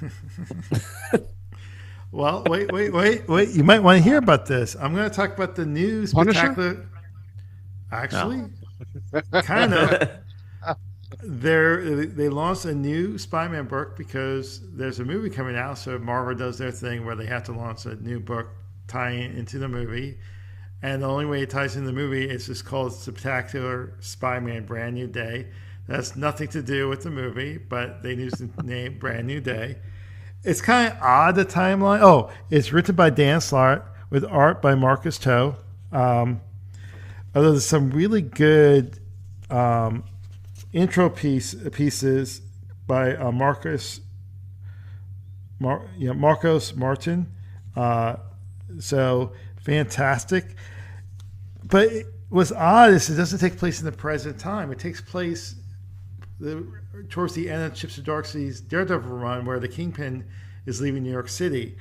Marvel. Well, wait. You might want to hear about this. I'm going to talk about the new Punisher? spectacular. Actually, No. kind of. They launched a new Spider-Man book because there's a movie coming out. So Marvel does their thing where they have to launch a new book tying into the movie, and the only way it ties in the movie is just called Spectacular Spider-Man Brand New Day. That's nothing to do with the movie, but they used the name Brand New Day. It's kind of odd, the timeline. Oh, it's written by Dan Slott with art by Marcus Toe. Although there's some really good intro pieces by Marcos Martin. So fantastic. But what's odd is it doesn't take place in the present time. It takes place towards the end of Chips of Darkseid's Daredevil run, where the Kingpin is leaving New York City.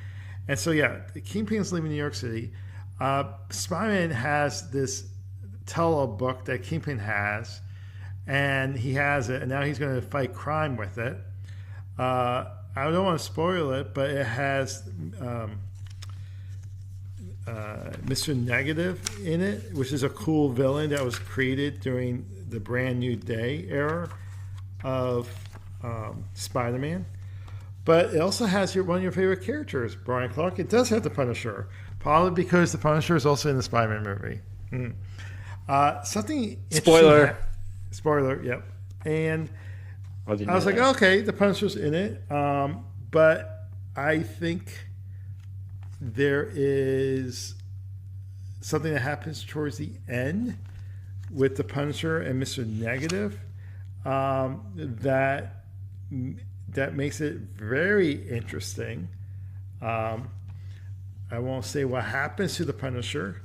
And so, yeah, the Kingpin is leaving New York City. Spider-Man has this tell-all book that Kingpin has, and he has it, and now he's going to fight crime with it. I don't want to spoil it, but it has Mr. Negative in it, which is a cool villain that was created during the Brand New Day era of Spider-Man. But it also has one of your favorite characters, Brian Clark. It does have the Punisher, probably because the Punisher is also in the Spider-Man movie. Something Spoiler. Spoiler, yep. And I didn't I was know like, that. okay, the Punisher's in it, but I think there is something that happens towards the end with the Punisher and Mister Negative that that makes it very interesting. Um, I won't say what happens to the Punisher,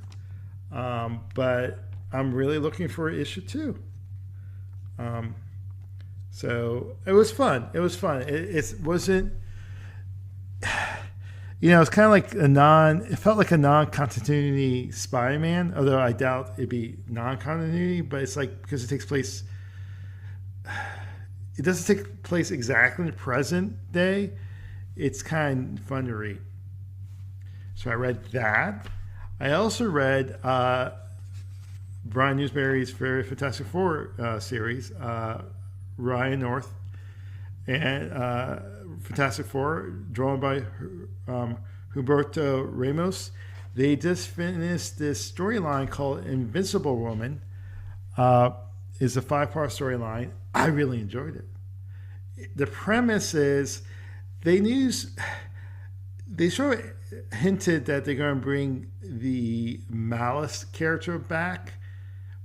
but I'm really looking for issue two. Um, so it was fun. It was fun. It wasn't, it's kind of like a non. It felt like a non-continuity Spider-Man, although I doubt it'd be non-continuity. But it's like because it takes place. It doesn't take place exactly in the present day. It's kind of fun to read. So I read that. I also read Brian Newsbury's very Fantastic Four series, Ryan North, and Fantastic Four, drawn by Humberto Ramos. They just finished this storyline called Invincible Woman. Is a 5-part storyline. I really enjoyed it. The premise is they knew they sort of hinted that they're going to bring the Malice character back,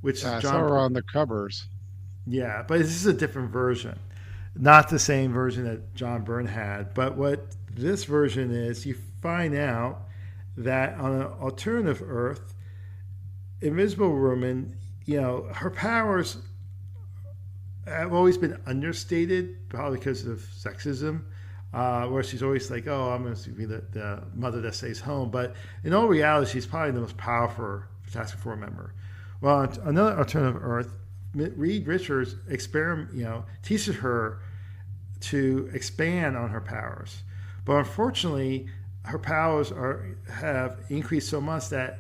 which is I saw John. her on the covers. Yeah, but this is a different version, not the same version that John Byrne had. But what this version is, you find out that on an alternative Earth, Invisible Woman, her powers have always been understated, probably because of sexism. Where she's always like, "Oh, I'm going to be the mother that stays home," but in all reality, she's probably the most powerful Fantastic Four member. Well, on another alternative Earth, Reed Richards teaches her to expand on her powers, but unfortunately, her powers have increased so much that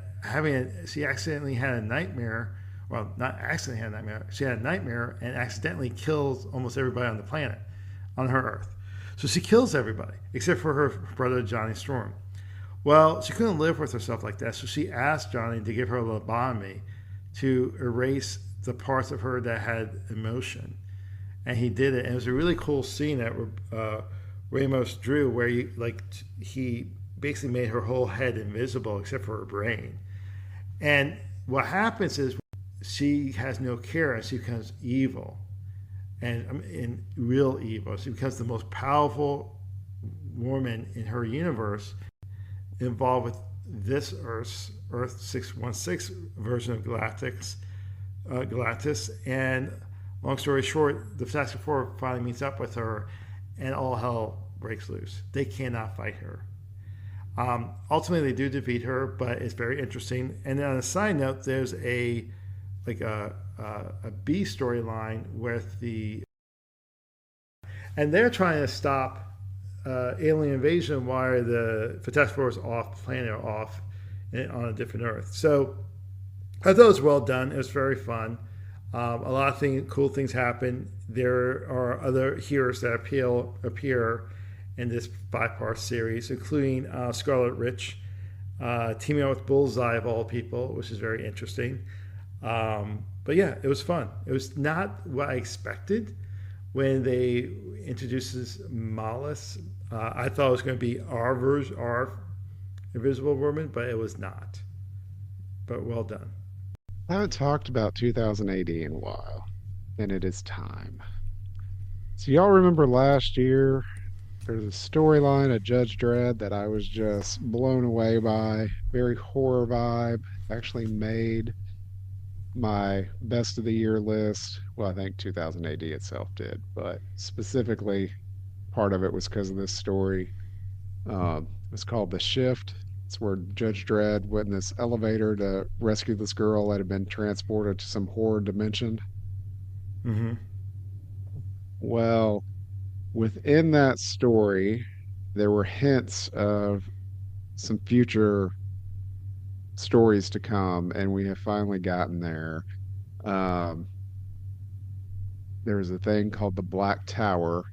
she accidentally had a nightmare. Well, not accidentally had a nightmare. She had a nightmare and accidentally kills almost everybody on the planet, on her Earth. So she kills everybody except for her brother Johnny Storm. Well, she couldn't live with herself like that, so she asked Johnny to give her a lobotomy to erase the parts of her that had emotion, and he did it. And it was a really cool scene that Ramos drew, where he basically made her whole head invisible except for her brain. And what happens is she has no care and she becomes evil and in real evil. She becomes the most powerful woman in her universe, involved with this Earth 616 version of Galactus. And long story short, the Fantastic Four finally meets up with her, and all hell breaks loose. They cannot fight her. Ultimately, they do defeat her, but it's very interesting. And then on a side note, there's a B storyline with and they're trying to stop alien invasion while the Fantastic Four is off planet or off on a different Earth. So I thought it was well done. It was very fun. A lot of cool things happen. There are other heroes that appear in this 5-part series, including Scarlet Witch teaming up with Bullseye of all people, which is very interesting. But yeah, it was fun. It was not what I expected when they introduces Malice. I thought it was going to be our version, our Invisible Woman, but it was not. But well done. I haven't talked about 2000 AD in a while, and it is time. So y'all remember last year there's a storyline of Judge Dredd that I was just blown away by. Very horror vibe. Actually made my best of the year list. Well, I think 2000 AD itself did, but specifically part of it was because of this story. It's called The Shift. It's where Judge Dredd went in this elevator to rescue this girl that had been transported to some horror dimension. Mm-hmm. Well, within that story, there were hints of some future stories to come, and we have finally gotten there. Um, there was a thing called the Black Tower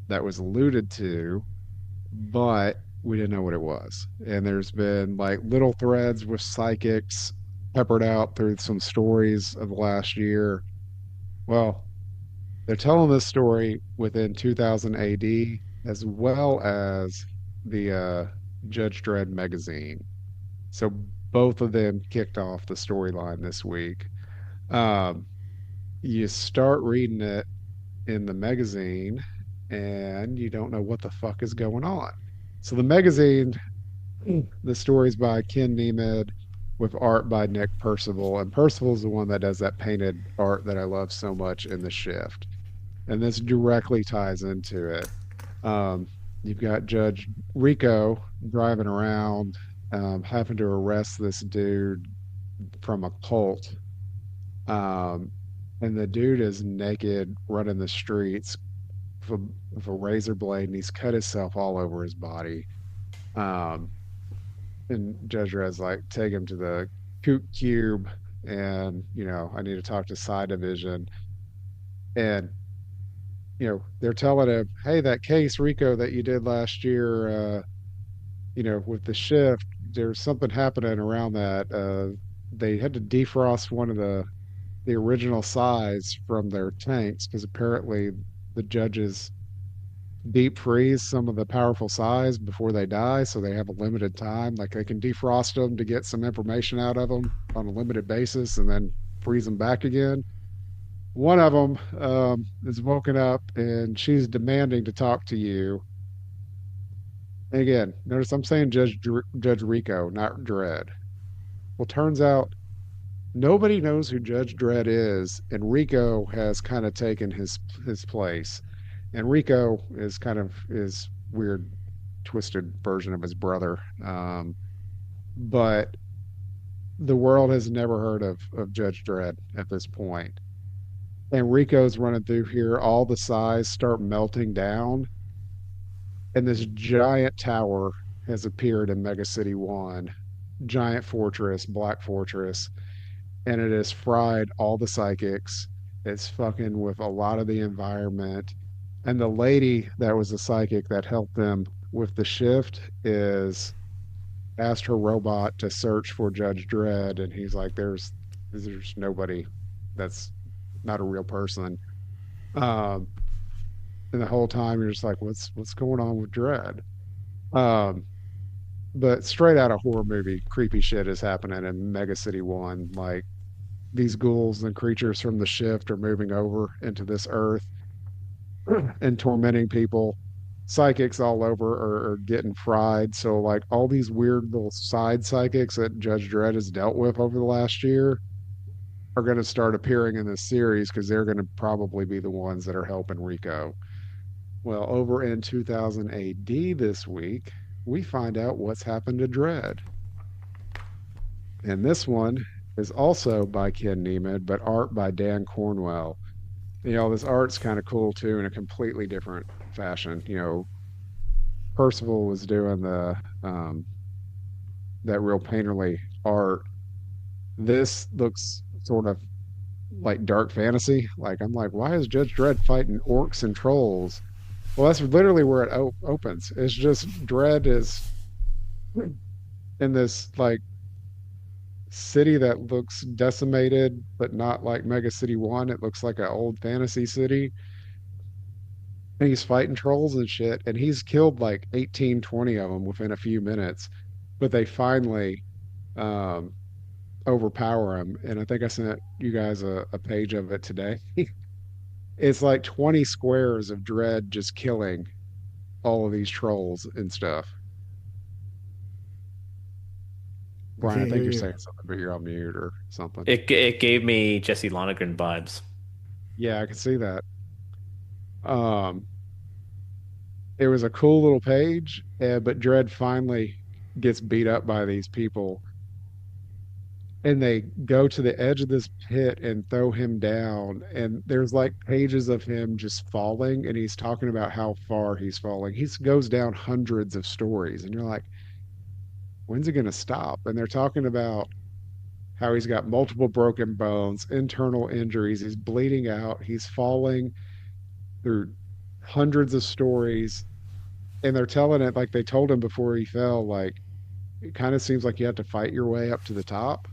that was alluded to, but we didn't know what it was. And there's been like little threads with psychics peppered out through some stories of the last year. Well, They're telling this story within 2000 AD, as well as the Judge Dredd magazine. So both of them kicked off the storyline this week. Um, you start reading it in the magazine, and you don't know what the fuck is going on. So the magazine, the story's by Ken Niemed with art by Nick Percival, and Percival's the one that does that painted art that I love so much in The Shift. And this directly ties into it. Um, you've got Judge Rico driving around, having to arrest this dude from a cult. Um, and the dude is naked, running the streets with a razor blade, and he's cut himself all over his body. Um, and Judge Red's like, take him to the Coot Cube, and I need to talk to Side Division. And they're telling him, hey, that case, Rico, that you did last year, with the shift, there's something happening around that. They had to defrost one of the original size from their tanks because apparently the judges deep freeze some of the powerful size before they die, so they have a limited time. Like they can defrost them to get some information out of them on a limited basis, and then freeze them back again. One of them is woken up and she's demanding to talk to you. And again, notice I'm saying Judge Rico, not Dredd. Well, turns out nobody knows who Judge Dredd is, and Rico has kind of taken his place. And Rico is kind of his weird, twisted version of his brother. But the world has never heard of Judge Dredd at this point. And Rico's running through here. All the sides start melting down, and this giant tower has appeared in Mega City 1. Giant fortress, black fortress, and it has fried all the psychics. It's fucking with a lot of the environment. And the lady that was the psychic that helped them with the shift is asked her robot to search for Judge Dredd, and he's like, there's nobody that's not a real person. Um, and the whole time you're just like, what's going on with Dredd? Um, but straight out of horror movie, creepy shit is happening in Mega City 1. Like these ghouls and creatures from the shift are moving over into this earth and tormenting people. Psychics all over are getting fried. So like all these weird little side psychics that Judge Dredd has dealt with over the last year are going to start appearing in this series because they're going to probably be the ones that are helping Rico. Well, over in 2000 AD this week, we find out what's happened to Dredd. And this one is also by Ken Niemed, but art by Dan Cornwell. This art's kind of cool too in a completely different fashion. Percival was doing that real painterly art. This looks sort of like dark fantasy. Like I'm like, why is Judge Dredd fighting orcs and trolls? Well, that's literally where it opens. It's just Dredd is in this like city that looks decimated, but not like Mega City 1. It looks like an old fantasy city. And he's fighting trolls and shit. And he's killed like 18, 20 of them within a few minutes. But they finally um, overpower him. And I think I sent you guys a page of it today. It's like 20 squares of Dredd just killing all of these trolls and stuff. I Brian, I can't think hear you're you. saying something, but you're on mute or something. It gave me Jesse Lonergan vibes. Yeah, I can see that. Um, it was a cool little page, but Dredd finally gets beat up by these people, and they go to the edge of this pit and throw him down. And there's like pages of him just falling, and he's talking about how far he's falling. He goes down hundreds of stories, and you're like, when's it going to stop? And they're talking about how he's got multiple broken bones, internal injuries, he's bleeding out, he's falling through hundreds of stories. And they're telling it like they told him before he fell, like it kind of seems like you have to fight your way up to the top.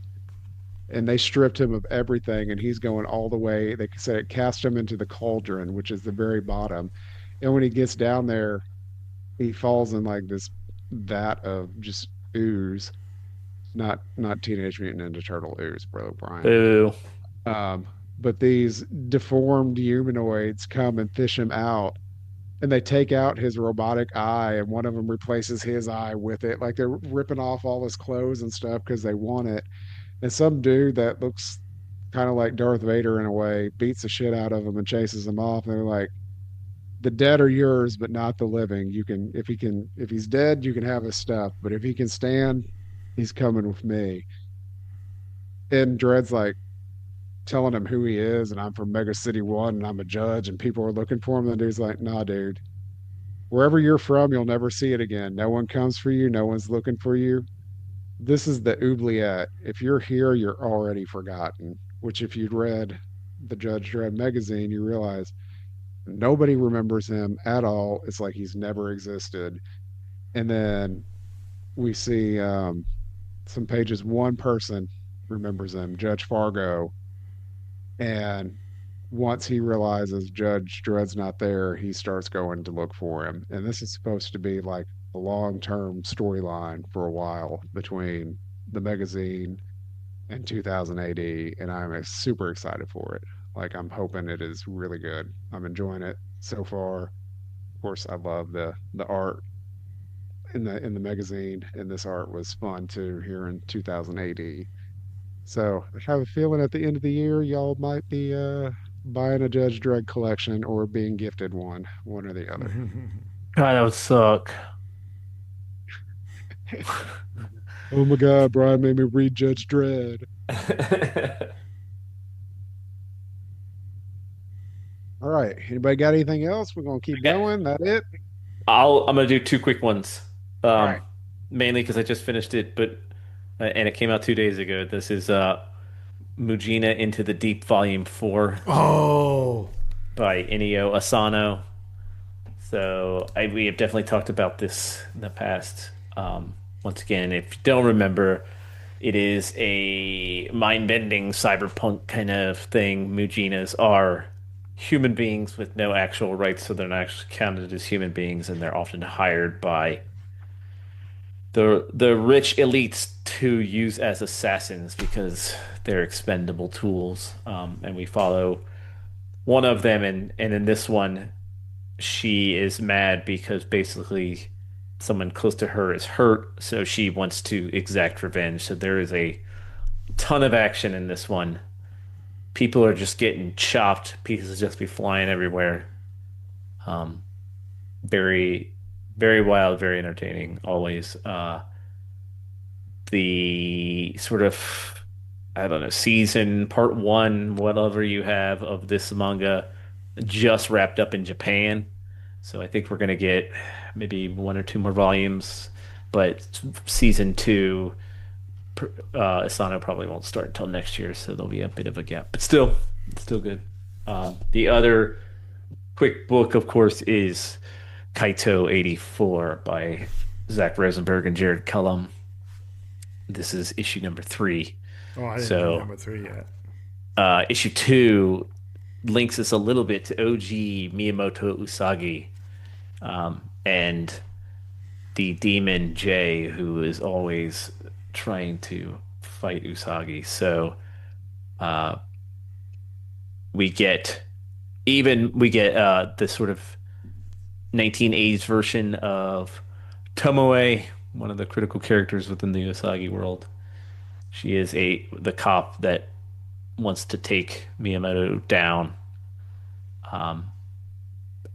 and they stripped him of everything, and he's going all the way. They said it cast him into the cauldron, which is the very bottom. And when he gets down there, he falls in like this vat of just ooze, not Teenage Mutant Ninja Turtle ooze, bro, Brian. Boo. Um, but these deformed humanoids come and fish him out, and they take out his robotic eye, and one of them replaces his eye with it. Like they're ripping off all his clothes and stuff because they want it. And some dude that looks kind of like Darth Vader in a way beats the shit out of him and chases him off. And they're like, the dead are yours, but not the living. You can, if he's dead, you can have his stuff. But if he can stand, he's coming with me. And Dredd's like telling him who he is, and I'm from Mega City One, and I'm a judge, and people are looking for him. And the dude's like, nah, dude, wherever you're from, you'll never see it again. No one comes for you. No one's looking for you. This is the oubliette. If you're here, you're already forgotten. Which, if you'd read the Judge Dredd magazine, you realize nobody remembers him at all. It's like he's never existed. And then we see some pages, one person remembers him, Judge Fargo. And once he realizes Judge Dredd's not there, he starts going to look for him. And this is supposed to be like a long-term storyline for a while between the magazine and 2000 AD, and I'm super excited for it. Like I'm hoping it is really good. I'm enjoying it so far. Of course, I love the art in the magazine, and this art was fun too here in 2000 AD. So I have a feeling at the end of the year, y'all might be buying a Judge Dredd collection or being gifted one or the other. God, that would suck. Oh my God, Brian made me read Judge Dredd. All right. Anybody got anything else? We're gonna keep Okay. going. That it? I'm gonna do two quick ones. All Um, right. Mainly because I just finished it, but and it came out 2 days ago. This is Mujina Into the Deep Volume 4 Oh, by Inio Asano. We have definitely talked about this in the past. Once again, if you don't remember, it is a mind-bending cyberpunk kind of thing. Mujinas are human beings with no actual rights, so they're not actually counted as human beings, and they're often hired by the rich elites to use as assassins because they're expendable tools. And we follow one of them, and in this one, she is mad because basically someone close to her is hurt, so she wants to exact revenge. So there is a ton of action in this one. People are just getting chopped, pieces just be flying everywhere. Um, very, very wild, very entertaining, always. The sort of, I don't know, season part one, whatever you have of this manga, just wrapped up in Japan. So I think we're gonna get maybe one or two more volumes, but season two, Asano probably won't start until next year, so there'll be a bit of a gap. But still, it's still good. The other quick book, of course, is Kaito 84 by Zach Rosenberg and Jared Cullum. This is issue number 3. oh, I didn't do So, number three yet. issue 2 links us a little bit to OG Miyamoto Usagi, and the demon Jay, who is always trying to fight Usagi. So, uh, we get this sort of 1980s version of Tomoe, one of the critical characters within the Usagi world. She is the cop that wants to take Miyamoto down, um,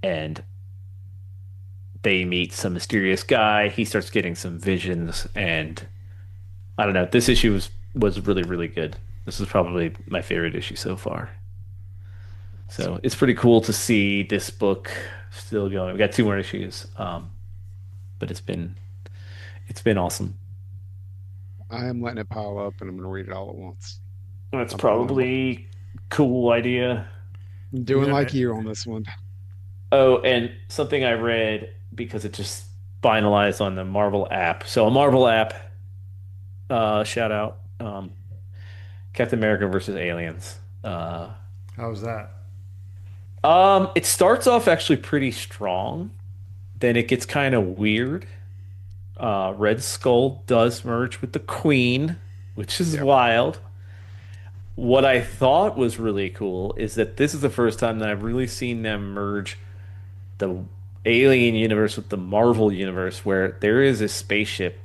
and they meet some mysterious guy. He starts getting some visions, and I don't know. This issue was really really good. This is probably my favorite issue so far. So it's pretty cool to see this book still going. We got two more issues, but it's been awesome. I am letting it pile up, and I'm gonna read it all at once. That's I'm probably cool idea. doing Yeah, like you on this one. Oh, and something I read because it just finalized on the Marvel app. So a Marvel app, shout out, Captain America versus Aliens. How was that? It starts off actually pretty strong. Then it gets kind of weird. Red Skull does merge with the Queen, which is Yep. wild. What I thought was really cool is that this is the first time that I've really seen them merge the Alien universe with the Marvel universe, where there is a spaceship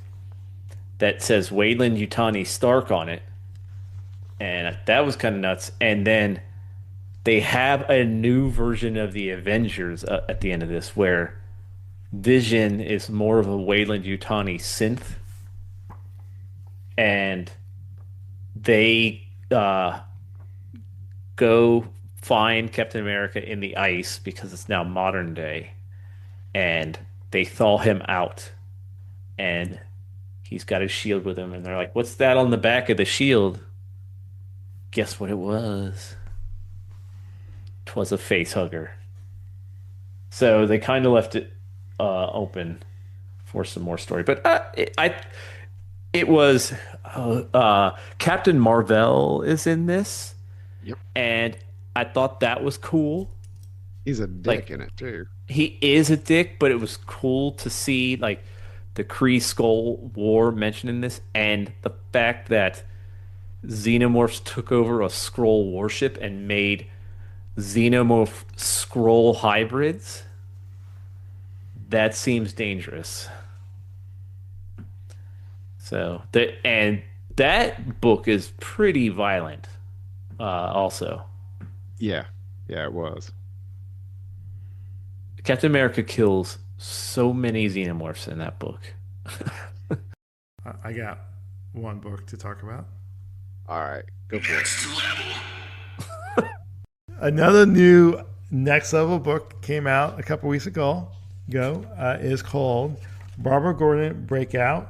that says Wayland Yutani Stark on it, and that was kind of nuts. And then they have a new version of the Avengers at the end of this, where Vision is more of a Wayland Yutani synth, and they go find Captain America in the ice because it's now modern day, and they thaw him out, and he's got his shield with him, and they're like, "What's that on the back of the shield?" Guess what it was? 'Twas a face hugger. So they kind of left it open for some more story, but it was Captain Marvel is in this, Yep. and I thought that was cool. He's a dick Like in it too. he is a dick, but it was cool to see like the Kree Skull War mentioned in this, and the fact that Xenomorphs took over a Skrull warship and made Xenomorph Skrull hybrids. That seems dangerous. So that book is pretty violent, also. Yeah. Yeah, it was. Captain America kills so many xenomorphs in that book. I got one book to talk about. All right. Go for it. Another new next level book came out a couple weeks ago. Is called Barbara Gordon Breakout.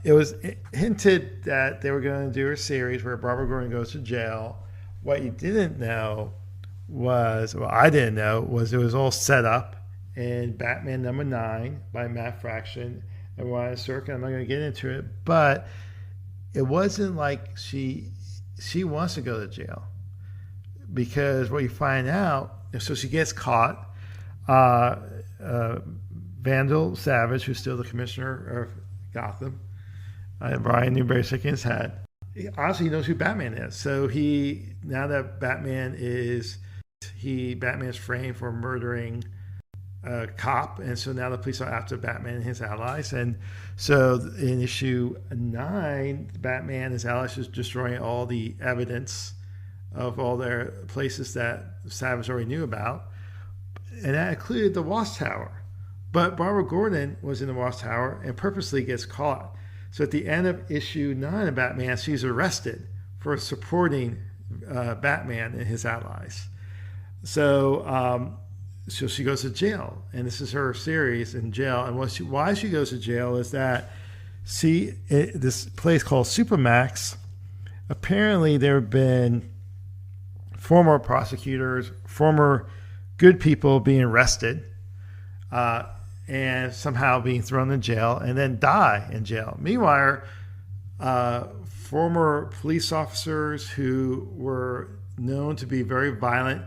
It was hinted that they were going to do a series where Barbara Gordon goes to jail. What you didn't know was, well, I didn't know, was it was all set up in Batman #9 by Matt Fraction and Ryan Serkin. I'm not going to get into it, but it wasn't like she wants to go to jail, because what you find out, so she gets caught. Vandal Savage, who's still the commissioner of Gotham, Brian Newberry sticking his head. Honestly, he knows who Batman is. So now that Batman's framed for murdering a cop, and so now the police are after Batman and his allies. And so in issue 9, Batman and his allies is destroying all the evidence of all their places that Savage already knew about. And that included the Watchtower. But Barbara Gordon was in the Watchtower and purposely gets caught. So at the end of issue 9 of Batman, she's arrested for supporting Batman and his allies. So she goes to jail, and this is her series in jail. And why she goes to jail is that this place called Supermax, apparently there have been former prosecutors, former good people being arrested and somehow being thrown in jail and then die in jail. Meanwhile, former police officers who were known to be very violent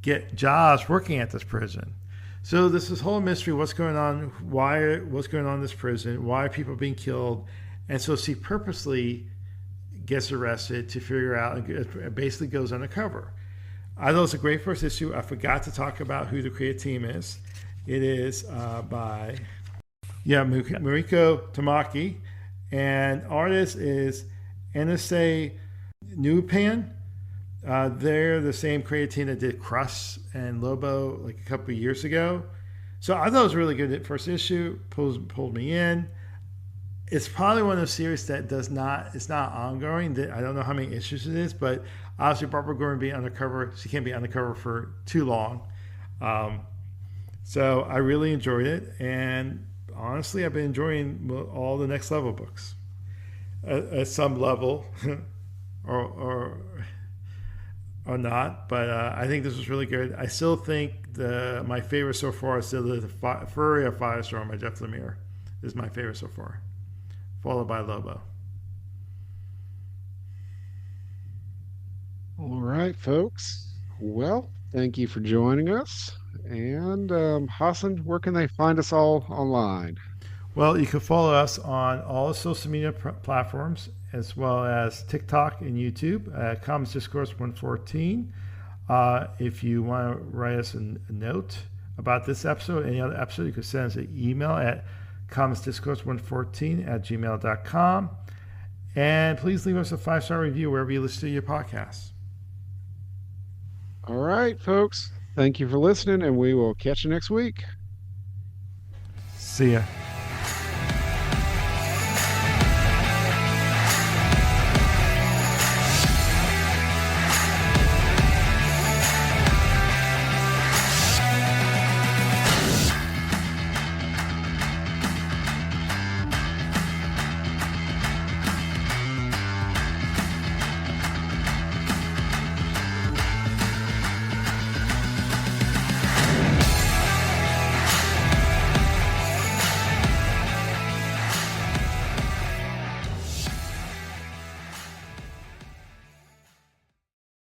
get jobs working at this prison. So this whole mystery, what's going on, what's going on in this prison, why are people being killed? And so she purposely gets arrested to figure out, and basically goes undercover. I thought it was a great first issue. I forgot to talk about who the creative team is. It is by Mariko Tamaki, and artist is Anase Nupan. They're the same creative team that did Crush and Lobo like a couple of years ago. So I thought it was a really good first issue. Pulled me in. It's probably one of those series that it's not ongoing. I don't know how many issues it is, but obviously Barbara Gordon being undercover, she can't be undercover for too long. So I really enjoyed it, and honestly, I've been enjoying all the next level books at some level, or not. But I think this was really good. I still think my favorite so far is still the Fury of Firestorm by Jeff Lemire is my favorite so far, followed by Lobo. All right, folks. Well, thank you for joining us. And Hassan, where can they find us all online? Well, you can follow us on all social media platforms, as well as TikTok and YouTube at Commons Discourse 114. If you want to write us a note about this episode, any other episode, you can send us an email at commonsdiscourse114 at gmail.com. And please leave us a 5-star review wherever you listen to your podcasts. All right, folks. Thank you for listening, and we will catch you next week. See ya.